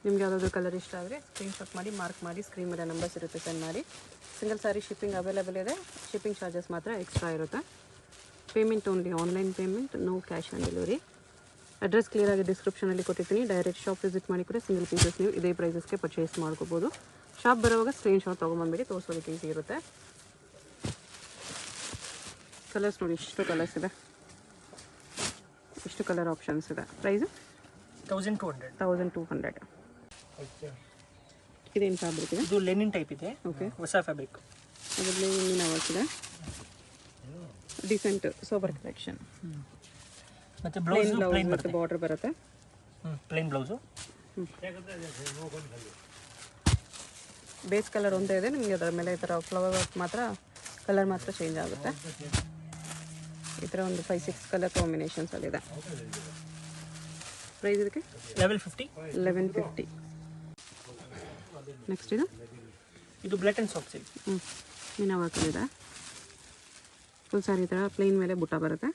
ನಿಮ್ಗೆ ಯಾವುದಾದ್ರೂ ಕಲರ್ ಇಷ್ಟ ಆದರೆ ಸ್ಕ್ರೀನ್ಶಾಟ್ ಮಾಡಿ ಮಾರ್ಕ್ ಮಾಡಿ. ಸ್ಕ್ರೀನ್ ಮೇಲೆ ನಂಬರ್ಸ್ ಇರುತ್ತೆ, ಸೆಂಡ್ ಮಾಡಿ. ಸಿಂಗಲ್ ಸ್ಯಾರಿ ಶಿಪ್ಪಿಂಗ್ ಅವೈಲೇಬಲ್ ಇದೆ. ಶಿಪ್ಪಿಂಗ್ ಚಾರ್ಜಸ್ ಮಾತ್ರ ಎಕ್ಸ್ಟ್ರಾ ಇರುತ್ತೆ. Payment only online payment, no cash on delivery. Address ಕ್ಲಿಯರಾಗಿ ಡಿಸ್ಕ್ರಿಪ್ಷನಲ್ಲಿ ಕೊಟ್ಟಿರ್ತೀನಿ. ಡೈರೆಕ್ಟ್ ಶಾಪ್ ವಿಸಿಟ್ ಮಾಡಿ ಕೂಡ ಸಿಂಗಲ್ ಪೀಸಸ್ ನೀವು ಇದೇ ಪ್ರೈಸಸ್ಗೆ ಪರ್ಚೇಸ್ ಮಾಡ್ಕೋಬೋದು. ಶಾಪ್ ಬರುವಾಗ ಸ್ಕ್ರೀನ್ಶಾಟ್ ತೊಗೊಂಬಂದ್ಬಿಡಿ, ತೋರಿಸೋದಕ್ಕೆ ಈಸಿ ಇರುತ್ತೆ. ಕಲರ್ಸ್ ನೋಡಿ, ಇಷ್ಟು ಕಲರ್ಸ್ ಇದೆ, ಇಷ್ಟು ಕಲರ್ ಆಪ್ಷನ್ಸ್ ಇದೆ. ಪ್ರೈಸು 1200. ಇದೇನು ಫ್ಯಾಬ್ರಿಕ್ ಇದೆ? ಇದು ಲೆನಿನ್ ಟೈಪ್ ಇದೆ. ಓಕೆ, ಹೊಸ ಫ್ಯಾಬ್ರಿಕ್. ಅದರಲ್ಲಿ ಇನ್ನಿನ ವರ್ಕ್ ಇದೆ. Decent sober collection. ಮತ್ತು ಬ್ಲೌಸ್ ಪ್ಲೈನ್ ಬರುತ್ತೆ, ಬಾರ್ಡರ್ ಬರುತ್ತೆ. Plain blouse. ಬೇಸ್ ಕಲರ್ ಒಂದೇ ಇದೆ, ನಿಮಗೆ ಅದರ ಮೇಲೆ ಈ ಥರ ಫ್ಲವರ್ ವರ್ಕ್ ಮಾತ್ರ ಕಲರ್ ಮಾತ್ರ ಚೇಂಜ್ ಆಗುತ್ತೆ. ಈ ಥರ ಒಂದು 5-6 ಕಲರ್ ಕಾಂಬಿನೇಷನ್ಸಲ್ಲಿದೆ. ಪ್ರೈಸ್ ಇದಕ್ಕೆ 1150. ನೆಕ್ಸ್ಟ್ ಇದು ಬ್ಲಾಕ್ ಆ್ಯಂಡ್ ಸಾಫ್ಟ್ ಸಿಲ್ಕ್. ಮೀನಾ ವರ್ಕಲ್ಲಿದೆ. ಫುಲ್ ಸಾರಿ ಈ ಥರ ಪ್ಲೇನ್ ಮೇಲೆ ಬುಟ್ಟ ಬರುತ್ತೆ.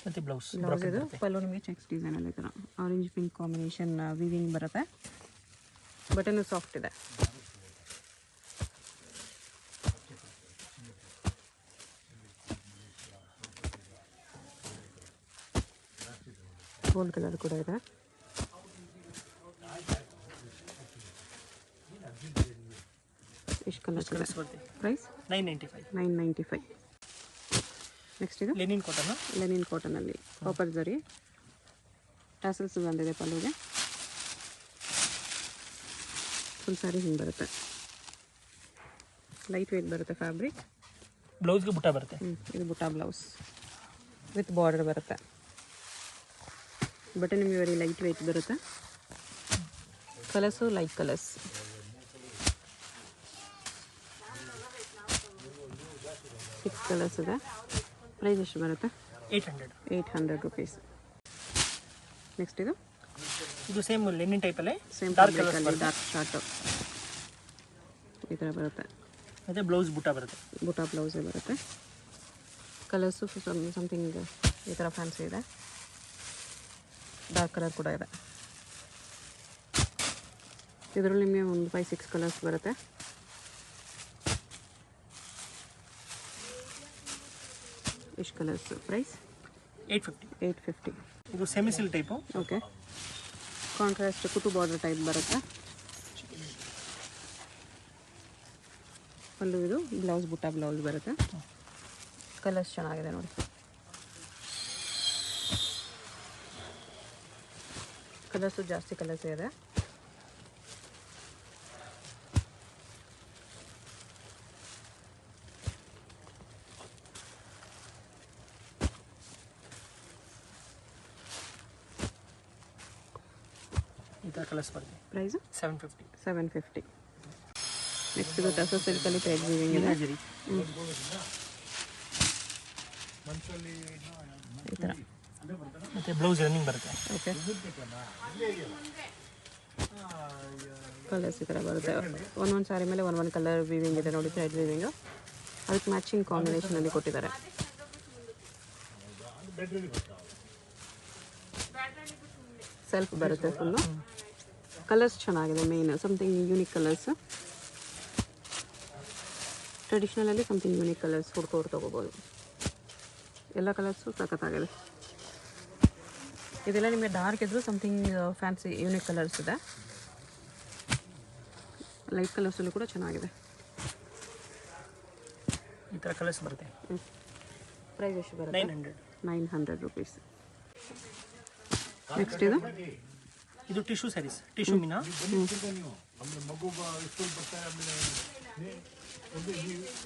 ಮತ್ತು ಬ್ಲೌಸ್ ಇದು ಪಲ್ಲು ನಿಮಗೆ ಚೆಕ್ಸ್ ಡಿಸೈನಲ್ಲಿ ಈ ಥರ ಆರೆಂಜ್ ಪಿಂಕ್ ಕಾಂಬಿನೇಷನ್ ವಿವಿಂಗ್ ಬರುತ್ತೆ. ಬಟನ್ ಸಾಫ್ಟ್ ಇದೆ. ಗೋಲ್ಡ್ ಕಲರ್ ಕೂಡ ಇದೆ. ಇಷ್ಟು ಕಲರ್ಸ್ ಬರುತ್ತೆ. ಪ್ರೈಸ್ 995. ನೆಕ್ಸ್ಟ್ ಇದು ಲೆನಿನ್ ಕಾಟನಲ್ಲಿ ಕಾಪರ್ ಜರಿ ಟಾಸಲ್ಸ್ ಬಂದಿದೆ ಪಲ್ಲುಗೆ. ಫುಲ್ ಸಾರಿ ಹಿಂಗೆ ಬರುತ್ತೆ. ಲೈಟ್ ವೇಟ್ ಬರುತ್ತೆ ಫ್ಯಾಬ್ರಿಕ್. ಬ್ಲೌಸ್ಗೆ ಬುಟ್ಟ ಬರುತ್ತೆ. ಇದು ಬುಟ್ಟ ಬ್ಲೌಸ್ ವಿತ್ ಬಾರ್ಡರ್ ಬರುತ್ತೆ. ಬಟನ್ ನಿಮಗೆ ವೆರಿ ಲೈಟ್ ವೇಟ್ ಬರುತ್ತೆ. Colours light colours. Six colours ಇದೆ. ಪ್ರೈಸ್ ಎಷ್ಟು ಬರುತ್ತೆ? 800 ರುಪೀಸ್. ನೆಕ್ಸ್ಟ್ ಇದು same Lenin ಟೈಪಲ್ಲೇ same dark short ಈ ಥರ ಬರುತ್ತೆ. ಮತ್ತು ಬ್ಲೌಸ್ ಬುಟ್ಟ ಬರುತ್ತೆ. ಬುಟ್ಟ ಬ್ಲೌಸೇ ಬರುತ್ತೆ. ಕಲರ್ಸು ಸಮಥಿಂಗ್ ಈ ಥರ ಫ್ಯಾನ್ಸಿ ಇದೆ. ಡಾರ್ಕ್ ಕಲರ್ ಕೂಡ ಇದೆ. ಇದರಲ್ಲಿ ನಿಮಗೆ ಒಂದು 5-6 ಕಲರ್ಸ್ ಬರುತ್ತೆ. ಇಷ್ಟು ಕಲರ್ಸ್. ಪ್ರೈಸ್ 850. ಇದು semi silk type. Okay. Contrast ಕುಟು ಬಾರ್ಡರ್ ಟೈಪ್ ಬರುತ್ತೆ. ಪಲ್ಲು ಇದು ಬ್ಲೌಸ್ ಬುಟ್ಟ ಬ್ಲೌಸ್ ಬರುತ್ತೆ. ಕಲರ್ಸ್ ಚೆನ್ನಾಗಿದೆ ನೋಡಿ. ಕಲರ್ಸು ಜಾಸ್ತಿ ಕಲರ್ಸ್ ಇದೆ. ಈ ಥರ ಕಲರ್ಸ್ ಬರುತ್ತೆ. ಪ್ರೈಸು 750. ನೆಕ್ಸ್ಟ್ ಇದು ಟಸರ್ ಸಿಲ್ಕಲ್ಲಿ ಥ್ರೆಡ್ ವೀವಿಂಗ್ ಇದೆ. ಈ ಥರ ಮತ್ತು ಬ್ಲೌಸ್ ರನ್ನಿಂಗ್ ಬರುತ್ತೆ. ಓಕೆ. ಕಲರ್ಸ್ ಈ ಥರ ಬರುತ್ತೆ. ಒಂದೊಂದು ಸಾರಿ ಮೇಲೆ ಒಂದೊಂದು ಕಲರ್ ವೀವಿಂಗ್ ಇದೆ ನೋಡಿ, ಥ್ರೆಡ್ ವೀವಿಂಗು. ಅದಕ್ಕೆ ಮ್ಯಾಚಿಂಗ್ ಕಾಂಬಿನೇಷನಲ್ಲಿ ಕೊಟ್ಟಿದ್ದಾರೆ. ಸೆಲ್ಫ್ ಬರುತ್ತೆ ಫುಲ್ಲು. ಕಲರ್ಸ್ ಚೆನ್ನಾಗಿದೆ. Main something unique colours. ಟ್ರೆಡಿಷ್ನಲಲ್ಲಿ ಸಮಥಿಂಗ್ ಯೂನಿಕ್ ಕಲರ್ಸ್ ಹುಡ್ಕೋರು ತೊಗೋಬೋದು. ಎಲ್ಲ ಕಲರ್ಸು ಸಖತ್ತಾಗಿದೆ. ಇದೆಲ್ಲ ನಿಮಗೆ ಡಾರ್ಕ್ ಇದ್ದರೂ ಸಮಥಿಂಗ್ ಫ್ಯಾನ್ಸಿ ಯೂನಿಕ್ ಕಲರ್ಸ್ ಇದೆ. ಲೈಟ್ ಕಲರ್ಸಲ್ಲೂ ಕೂಡ ಚೆನ್ನಾಗಿದೆ. ಈ ಥರ ಕಲರ್ಸ್ ಬರುತ್ತೆ. ಪ್ರೈಸ್ ಎಷ್ಟು ಬರುತ್ತೆ? 900 ರುಪೀಸ್. ನೆಕ್ಸ್ಟ್ ಇದು ಟಿಶ್ಯೂ ಸ್ಯಾರೀಸ್. ಟಿಶ್ಯೂ ಮೀನಾ.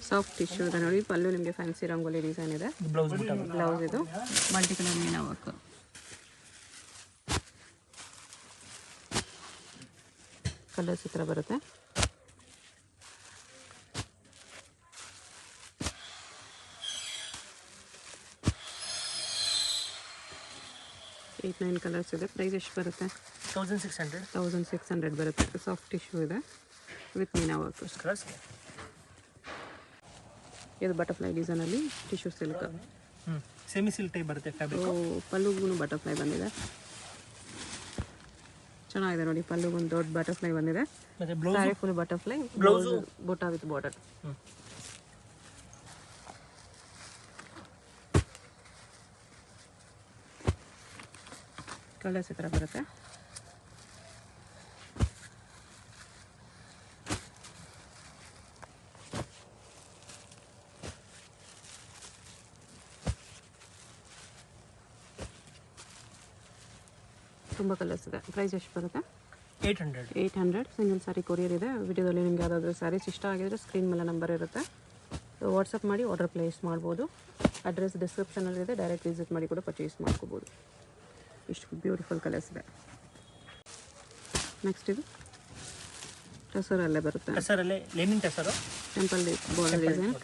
ಸಾಫ್ಟ್ ಟಿಶ್ಯೂ ಇದೆ ನೋಡಿ. ಪಲ್ಲು ನಿಮಗೆ ಫ್ಯಾನ್ಸಿ ರಂಗೋಲಿ ಡಿಸೈನ್ ಇದೆ. ಬ್ಲೌಸ್ ಇದು ಮಲ್ಟಿ ಕಲರ್ ಮೀನಾ ವರ್ಕ್. ಕಲರ್ಸ್ ಈ ಥರ ಬರುತ್ತೆ. ಏಟ್ 9 ಕಲರ್ಸ್ ಇದೆ. ಪ್ರೈಸ್ ಎಷ್ಟು ಬರುತ್ತೆ? 1600 ಬರುತ್ತೆ. ಸಾಫ್ಟ್ ಟಿಶ್ಯೂ ಇದೆ ವಿತ್ ಮೀನಾ ವರ್ಕ್. ಇದು ಬಟರ್ಫ್ಲೈ ಡಿಸೈನಲ್ಲಿ tissue silk. Semi silk type ಬರುತ್ತೆ ಫ್ಯಾಬ್ರಿಕ್. ಪಲ್ಲುಗೂ ಬಟರ್ಫ್ಲೈ ಬಂದಿದೆ. ಚೆನ್ನಾಗಿದೆ ನೋಡಿ. ಪಲ್ಲುಗೊಂದು ದೊಡ್ಡ ಬಟರ್ಫ್ಲೈ ಬಂದಿದೆ. ಸ್ಯಾರಿ ಫುಲ್ ಬಟರ್ಫ್ಲೈ, ಬ್ಲೌಸ್ ಬುಟ್ಟ ವಿತ್ ಬಾರ್ಡರ್. ಕಲರ್ಸ್ ಈ ಥರ ಬರುತ್ತೆ. ತುಂಬ ಕಲರ್ಸ್ ಇದೆ. ಪ್ರೈಸ್ ಎಷ್ಟು ಬರುತ್ತೆ? 800. ಸಿಂಗಲ್ ಸಾರಿ ಕೊರಿಯರ್ ಇದೆ. ವಿಡಿಯೋದಲ್ಲಿ ನಿಮ್ಗೆ ಯಾವುದಾದ್ರೂ ಸ್ಯಾರೀಸ್ ಇಷ್ಟ ಆಗಿದ್ರೆ ಸ್ಕ್ರೀನ್ ಮೇಲೆ ನಂಬರ್ ಇರುತ್ತೆ. ವಾಟ್ಸಪ್ ಮಾಡಿ ಆರ್ಡರ್ ಪ್ಲೇಸ್ ಮಾಡ್ಬೋದು. ಅಡ್ರೆಸ್ ಡಿಸ್ಕ್ರಿಪ್ಷನಲ್ಲಿದೆ. ಡೈರೆಕ್ಟ್ ವಿಸಿಟ್ ಮಾಡಿ ಕೂಡ ಪರ್ಚೇಸ್ ಮಾಡ್ಕೋಬೋದು. ಇಷ್ಟು ಬ್ಯೂಟಿಫುಲ್ ಕಲರ್ಸ್ ಇದೆ. ನೆಕ್ಸ್ಟ್ ಇದು ಟಸರಲ್ಲೇ ಬರುತ್ತೆ. ಟಸರಲ್ಲೇ linen tussar. Temple border design.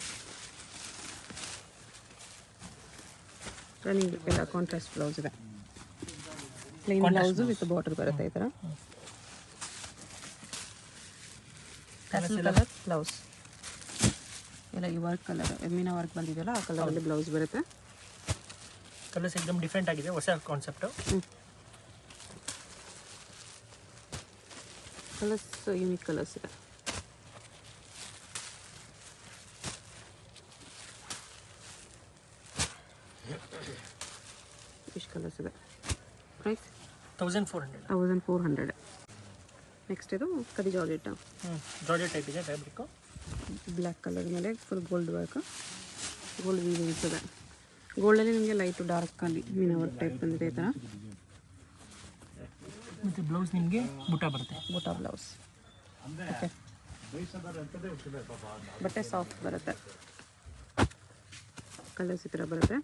Running ಎಲ್ಲ ಕಾಂಟ್ರಾಸ್ಟ್ ಬ್ಲೌಸ್ ಇದೆ. ಪ್ಲೇನ್ ಬ್ಲೌಸು ವಿತ್ ಬಾರ್ಡರ್ ಬರುತ್ತೆ ಈ ಥರ. ಕಲರ್ ಬ್ಲೌಸ್ ಎಲ್ಲ ಈ ವರ್ಕ್ ಕಲರ್ ಮೀನಾ ವರ್ಕ್ ಬಂದಿದೆಯಲ್ಲ ಆ ಕಲರಲ್ಲಿ ಬ್ಲೌಸ್ ಬರುತ್ತೆ. ಕಲರ್ಸ್ एकदम ಡಿಫ್ರೆಂಟ್ ಆಗಿದೆ, ಹೊಸ ಕಾನ್ಸೆಪ್ಟು. ಕಲರ್ಸ್ ಯೂನಿಕ್ ಕಲರ್ಸ್ ಇದೆ. ಇಷ್ಟು ಕಲರ್ಸ್ ಇದೆ. ಪ್ರೈಸ್ 1400. ನೆಕ್ಸ್ಟ್ ಇದು ಕಡಿ ಜಾರ್ಜೆಟ್. ಜಾರ್ಜೆಟ್ ಟೈಪ್ ಇದೆ ಫ್ಯಾಬ್ರಿಕ್ಕು. ಬ್ಲ್ಯಾಕ್ ಕಲರ್ ಮೇಲೆ full gold work, gold weavings ಇದೆ. ಗೋಲ್ಡಲ್ಲಿ ನಿಮಗೆ ಲೈಟು ಡಾರ್ಕ್ ಅಲ್ಲಿ ಮೀನಾ ವರ್ಕ್ ಟೈಪ್ ಬಂದಿದೆ ಈ ಥರ. ಮತ್ತು ಬ್ಲೌಸ್ ನಿಮಗೆ ಬುಟ್ಟ ಬರುತ್ತೆ. ಬುಟ್ಟ ಬ್ಲೌಸ್. ಓಕೆ, ಬಟ್ಟೆ ಸಾಫ್ಟ್ ಬರುತ್ತೆ. ಕಲರ್ಸ್ ಈ ಥರ ಬರುತ್ತೆ.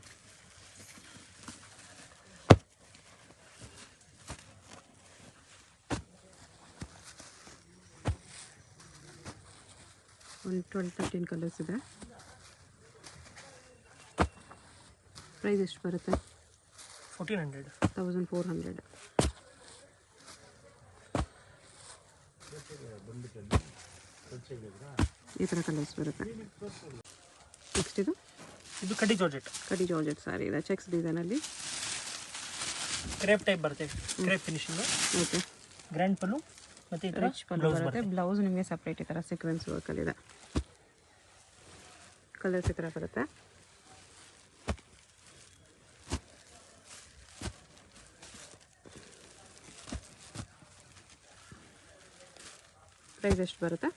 ಒಂದು 12-13 ಕಲರ್ಸ್ ಇದೆ. ಪ್ರೈಸ್ ಎಷ್ಟು ಬರುತ್ತೆ? 1400. ಈ ಥರ ಕಲರ್ಸ್ ಬರುತ್ತೆ. ನೆಕ್ಸ್ಟ್ ಇದು ಕಡಿ ಜಾರ್ಜೆಟ್. ಕಡಿ ಜಾರ್ಜೆಟ್ ಸಾರಿ ಇದೆ. ಚೆಕ್ಸ್ ಡಿಸೈನಲ್ಲಿ ಕ್ರೇಪ್ ಟೈಪ್ ಬರುತ್ತೆ. ಕ್ರೇಪ್ ಫಿನಿಶಿಂಗು. ಓಕೆ, ಗ್ರ್ಯಾಂಡ್ ಪಲ್ಲು ಮತ್ತು ಈ ಥರ ರಿಚ್ ಪಲ್ಲು ಬರುತ್ತೆ. ಬ್ಲೌಸ್ ನಿಮಗೆ ಸಪ್ರೇಟ್ ಈ ಥರ ಸೀಕ್ವೆನ್ಸ್ ವರ್ಕಲ್ಲಿದೆ. ಕಲರ್ಸ್ ಈ ಥರ ಬರುತ್ತೆ. ಪ್ರೈಸ್ ಎಷ್ಟು ಬರುತ್ತೆ?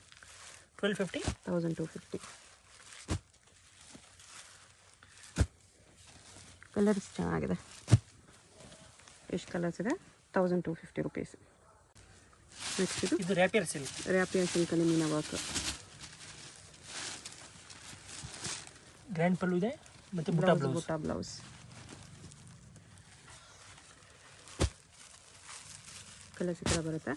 1250. ಕಲರ್ಸ್ ಚೆನ್ನಾಗಿದೆ. ಎಷ್ಟು ಕಲರ್ಸ್ ಇದೆ? 1250 ರುಪೀಸ್. ನೆಕ್ಸ್ಟ್ ಇದು ರ್ಯಾಪಿಯರ್ ಸಿಲ್ಕ್. ರ್ಯಾಪಿಯರ್ ಸಿಲ್ಕಲ್ಲಿ ಮೀನಾ ವರ್ಕ್. ಗ್ರ್ಯಾಂಡ್ ಪಲ್ಲು ಇದೆ ಮತ್ತು ಬುಟ್ಟ ಬ್ಲೌಸ್. ಕಲರ್ಸ್ ಈ ಥರ ಬರುತ್ತೆ.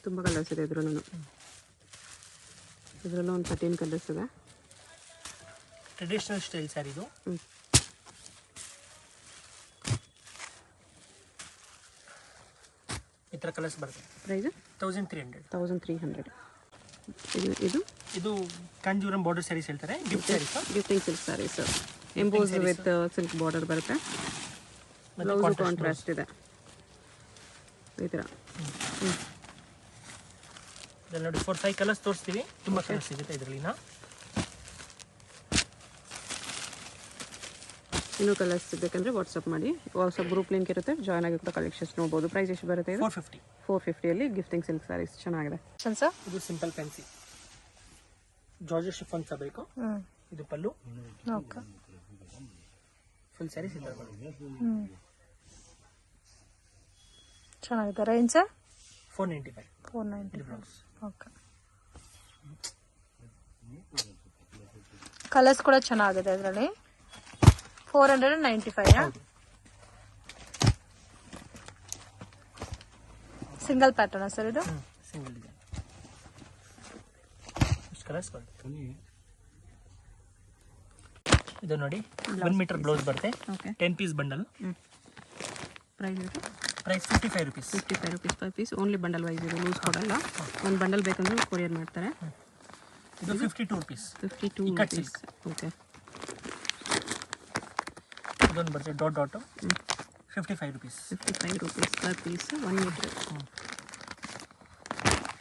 ತುಂಬ ಕಲರ್ಸ್ ಇದೆ ಇದರಲ್ಲೂ. ಇದರಲ್ಲೂ ಒಂದು 13 ಕಲರ್ಸ್ ಇದೆ. ಟ್ರೆಡಿಷನಲ್ ಸ್ಟೈಲ್ ಸ್ಯಾರಿ ಇದು. ಈ ಥರ ಕಲರ್ಸ್ ಬರುತ್ತೆ. ಪ್ರೈಸ್ 1300. ಇದು ಕಾಂಜೀವರಂ ಬಾರ್ಡರ್ ಸ್ಯಾರೀಸ್ ಹೇಳ್ತಾರೆ. Gifting silk saris. Emboss with silk border ಬರುತ್ತೆ. ಬ್ಲೌಸ್ ಕಾಂಟ್ರಾಸ್ಟ್ ಇದೆ ಈ ಥರ. ಇದರಲ್ಲಿ ನೋಡಿ 4-5 ಕಲರ್ಸ್ ತೋರಿಸ್ತೀವಿ. ತುಂಬ ಕಲರ್ಸ್ ಸಿಗುತ್ತೆ ಇದರಲ್ಲಿ. ಇನ್ನೂ ಕಲರ್ಸ್ ಬೇಕಂದರೆ ವಾಟ್ಸಪ್ ಮಾಡಿ. ವಾಟ್ಸಪ್ ಗ್ರೂಪ್ ಲಿಂಕ್ ಇರುತ್ತೆ, ಜಾಯ್ನ್ ಆಗಿ ಕೂಡ ಕಲೆಕ್ಷನ್ಸ್ ನೋಡ್ಬೋದು. ಪ್ರೈಸ್ ಎಷ್ಟು ಬರುತ್ತೆ? 450 ಗಿಫ್ಟಿಂಗ್ ಸಿಲ್ಕ್ ಸ್ಯಾರೀಸ್ ಚೆನ್ನಾಗಿದೆ. ಇದು simple fancy georgette chiffon fabric. ಇದು ಪಲ್ಲು. ಓಕೆ, ಫುಲ್ ಸ್ಯಾರೀಸ್ ಇದೆ. ಚೆನ್ನಾಗಿದೆ. ರೇಂಜ್ 495. ಓಕೆ, ಕಲರ್ಸ್ ಕೂಡ ಚೆನ್ನಾಗಿದೆ ಇದರಲ್ಲಿ. 495. ಸಿಂಗಲ್ ಪ್ಯಾಟರ್ನ್ ಸರ್ ಇದು? Single design. ಕಲರ್ಸ್ ಬರುತ್ತೆ. ಇದು ನೋಡಿ 1 ಮೀಟರ್ ಬ್ಲೌಸ್ ಬರುತ್ತೆ. 10 piece bundle. Price 55 rupees. 55 rupees per piece. Only bundle wise ಇದೆ, ಲೂಸ್ ಕೊಡಲ್ಲ. ಒಂದು ಬಂಡಲ್ ಬೇಕಂದ್ರೆ ಕೊರಿಯರ್ ಮಾಡ್ತಾರೆ. ಇದು 52 ರುಪೀಸ್. 52 ರುಪೀಸ್. ಓಕೆ, ಇದೊಂದು ಬರುತ್ತೆ dot 55 rupees. 55 rupees per piece 1 metre.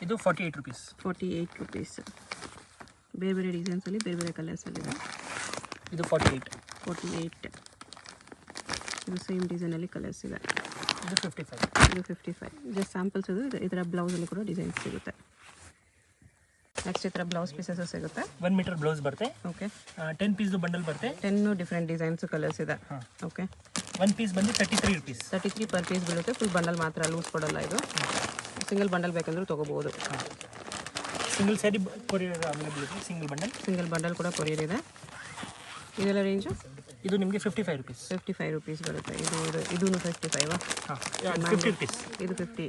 ಇದು 48 ರುಪೀಸ್. 48 ರುಪೀಸ್. ಬೇರೆ ಬೇರೆ ಡಿಸೈನ್ಸಲ್ಲಿ ಬೇರೆ ಬೇರೆ ಕಲರ್ಸಲ್ಲಿದೆ. ಇದು 48. ಇದು ಸೇಮ್ ಡಿಸೈನಲ್ಲಿ ಕಲರ್ಸ್ ಇದೆ. ಇದು 55. ಇದು 55. ಜಸ್ಟ್ ಸ್ಯಾಂಪಲ್ಸ್ ಇದು. ಇದರ ಬ್ಲೌಸಲ್ಲಿ ಕೂಡ ಡಿಸೈನ್ಸ್ ಸಿಗುತ್ತೆ. ನೆಕ್ಸ್ಟ್ ಈ ಥರ ಬ್ಲೌಸ್ ಪೀಸಸ್ ಸಿಗುತ್ತೆ. 1 ಮೀಟರ್ ಬ್ಲೌಸ್ ಬರುತ್ತೆ. ಓಕೆ, 10 ಪೀಸ್ ಬಂಡಲ್ ಬರುತ್ತೆ. 10 ಡಿಫ್ರೆಂಟ್ ಡಿಸೈನ್ಸ್ ಕಲರ್ಸ್ ಇದೆ. ಓಕೆ, 1 ಪೀಸ್ ಬಂದು 33 ರುಪೀಸ್. 33 ಪರ್ ಪೀಸ್ ಬೀಳುತ್ತೆ. ಫುಲ್ ಬಂಡಲ್ ಮಾತ್ರ, ಲೂಸ್ ಕೊಡಲ್ಲ. ಇದು ಸಿಂಗಲ್ ಬಂಡಲ್ ಬೇಕಂದ್ರೂ ತೊಗೋಬೋದು. ಸಿಂಗಲ್ ಸ್ಯಾರಿ ಕೊರಿಯರ್ ಅವೈಲೇಬಲ್ ಇದೆ, ಸಿಂಗಲ್ ಬಂಡಲ್ ಕೂಡ ಕೊರಿಯರ್ ಇದೆ. ಇದೆಲ್ಲ ರೇಂಜು ಇದು ನಿಮಗೆ 55 ರುಪೀಸ್. 55 ರುಪೀಸ್ ಬರುತ್ತೆ. ಇದೂ 55 ಹಾಂ 50 ರುಪೀಸ್. ಇದು 50.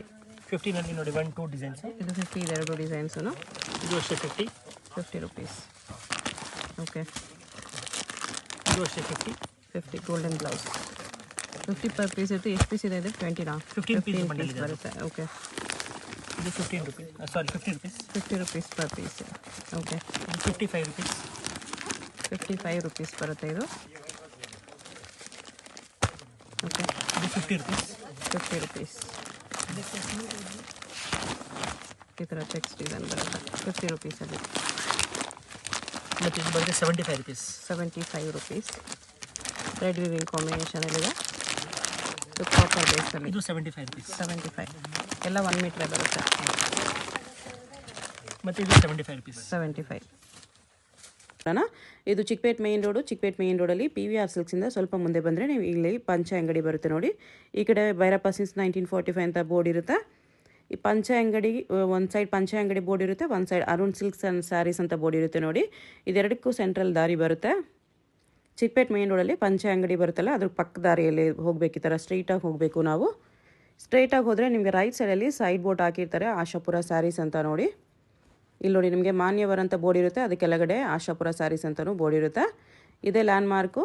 50ನಲ್ಲಿ ನೋಡಿ 1 2 ಡಿಸೈನ್ಸ್. ಇದು 50 ಇದೆರಡು ಡಿಸೈನ್ಸು. ಇದು ಅಷ್ಟೇ 50 ರುಪೀಸ್. ಓಕೆ, ಇದು ಅಷ್ಟೇ 50 ಗೋಲ್ಡನ್ ಬ್ಲೌಸ್. 50 ಪರ್ ಪೀಸ್ ಇರುತ್ತೆ. ಎಷ್ಟು ಪೀಸ್ ಇದೆ? 20ನಾ? 15 ಪೀಸ್ ಬರುತ್ತೆ. ಓಕೆ, ಇದು 15 rupees, sorry 50 rupees. 50 rupees per piece. Okay, ಇದು 55 ರುಪೀಸ್. 55 ರುಪೀಸ್ ಬರುತ್ತೆ ಇದು. ಓಕೆ, ಇದು 50 ರುಪೀಸ್. 50 ರುಪೀಸ್. ಈ ಥರ ಚೆಕ್ಸ್ ಡಿಸೈನ್ ಬರುತ್ತೆ 50 ರುಪೀಸಲ್ಲಿ. ಮತ್ತು ಇದು ಬರುತ್ತೆ 75 ರುಪೀಸ್. 75 ರುಪೀಸ್. ರೆಡ್ ವಿವಿಂಗ್ ಕಾಂಬಿನೇಷನಲ್ಲಿದೆ. ಇದು ಕಾಪರ್ ಬೇಸಲ್ಲಿ. ಇದು 75 ರುಪೀಸ್. 75 ಎಲ್ಲ 1 ಮೀಟ್ರೇ ಬರುತ್ತೆ. ಮತ್ತು ಇದು 75 ರುಪೀಸ್. 75. ಇದು Chickpet main road. Chickpet main ರೋಡಲ್ಲಿ PVR ಸಿಲ್ಕ್ಸಿಂದ ಸ್ವಲ್ಪ ಮುಂದೆ ಬಂದರೆ ನೀವು ಇಲ್ಲಿ ಪಂಚೆ ಅಂಗಡಿ ಬರುತ್ತೆ ನೋಡಿ. ಈ ಕಡೆ ಭೈರಪ್ಪ ಸಿನ್ಸ್ 1945 ಅಂತ ಬೋರ್ಡ್ ಇರುತ್ತೆ. ಈ ಪಂಚೆ ಅಂಗಡಿ ಒಂದು ಸೈಡ್ ಪಂಚೆ ಅಂಗಡಿ ಬೋರ್ಡ್ ಇರುತ್ತೆ, ಒಂದು side Arun silks and saris ಅಂತ ಬೋರ್ಡ್ ಇರುತ್ತೆ ನೋಡಿ. ಇದೆರಡಕ್ಕೂ ಸೆಂಟ್ರಲ್ ದಾರಿ ಬರುತ್ತೆ. ಚಿಕ್ಕಪೇಟ್ ಮೇನ್ ರೋಡಲ್ಲಿ ಪಂಚೆ ಅಂಗಡಿ ಬರುತ್ತಲ್ಲ, ಅದ್ರ ಪಕ್ಕ ದಾರಿಯಲ್ಲಿ ಹೋಗಬೇಕು. ಈ ಥರ ಸ್ಟ್ರೈಟಾಗಿ ಹೋಗಬೇಕು ನಾವು. ಸ್ಟ್ರೈಟಾಗಿ ಹೋದರೆ ನಿಮಗೆ ರೈಟ್ ಸೈಡಲ್ಲಿ ಸೈಡ್ ಬೋರ್ಡ್ ಹಾಕಿರ್ತಾರೆ, ಆಶಾಪುರ ಸ್ಯಾರೀಸ್ ಅಂತ ನೋಡಿ. ಇಲ್ಲಿ ನೋಡಿ ನಿಮಗೆ ಮಾನ್ಯವರ್ ಅಂತ ಬೋರ್ಡ್ ಇರುತ್ತೆ, ಅದಕ್ಕೆ ಕೆಳಗಡೆ ಆಶಾಪುರ ಸ್ಯಾರೀಸ್ ಅಂತಲೂ ಬೋರ್ಡ್ ಇರುತ್ತೆ. ಇದೇ ಲ್ಯಾಂಡ್ ಮಾರ್ಕು.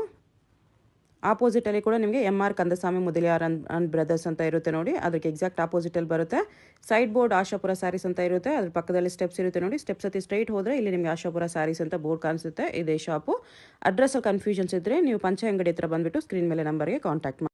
ಆಪೋಸಿಟಲ್ಲಿ ಕೂಡ ನಿಮಗೆ MR Kandaswamy Mudaliar and brothers ಅಂತ ಇರುತ್ತೆ ನೋಡಿ, ಅದಕ್ಕೆ ಎಕ್ಸಾಕ್ಟ್ ಆಪೋಸಿಟಲ್ಲಿ ಬರುತ್ತೆ. ಸೈಡ್ ಬೋರ್ಡ್ ಆಶಾಪುರ ಸ್ಯಾರೀಸ್ ಅಂತ ಇರುತ್ತೆ, ಅದ್ರ ಪಕ್ಕದಲ್ಲಿ ಸ್ಟೆಪ್ಸ್ ಇರುತ್ತೆ ನೋಡಿ. ಸ್ಟೆಪ್ಸ್ ಹತ್ತಿ ಸ್ಟ್ರೈಟ್ ಹೋದರೆ ಇಲ್ಲಿ ನಿಮಗೆ ಆಶಾಪುರ ಸ್ಯಾರೀಸ್ ಅಂತ ಬೋರ್ಡ್ ಕಾಣಿಸುತ್ತೆ. ಇದೇ ಶಾಪು. ಅಡ್ರೆಸ್ಸಲ್ಲಿ ಕನ್ಫ್ಯೂಷನ್ಸ್ ಇದ್ದರೆ ನೀವು ಪಂಚೆ ಅಂಗಡಿ ಹತ್ರ ಬಂದುಬಿಟ್ಟು ಸ್ಕ್ರೀನ್ ಮೇಲೆ ನಂಬರ್ಗೆ ಕಾಂಟ್ಯಾಕ್ಟ್ ಮಾಡಿ.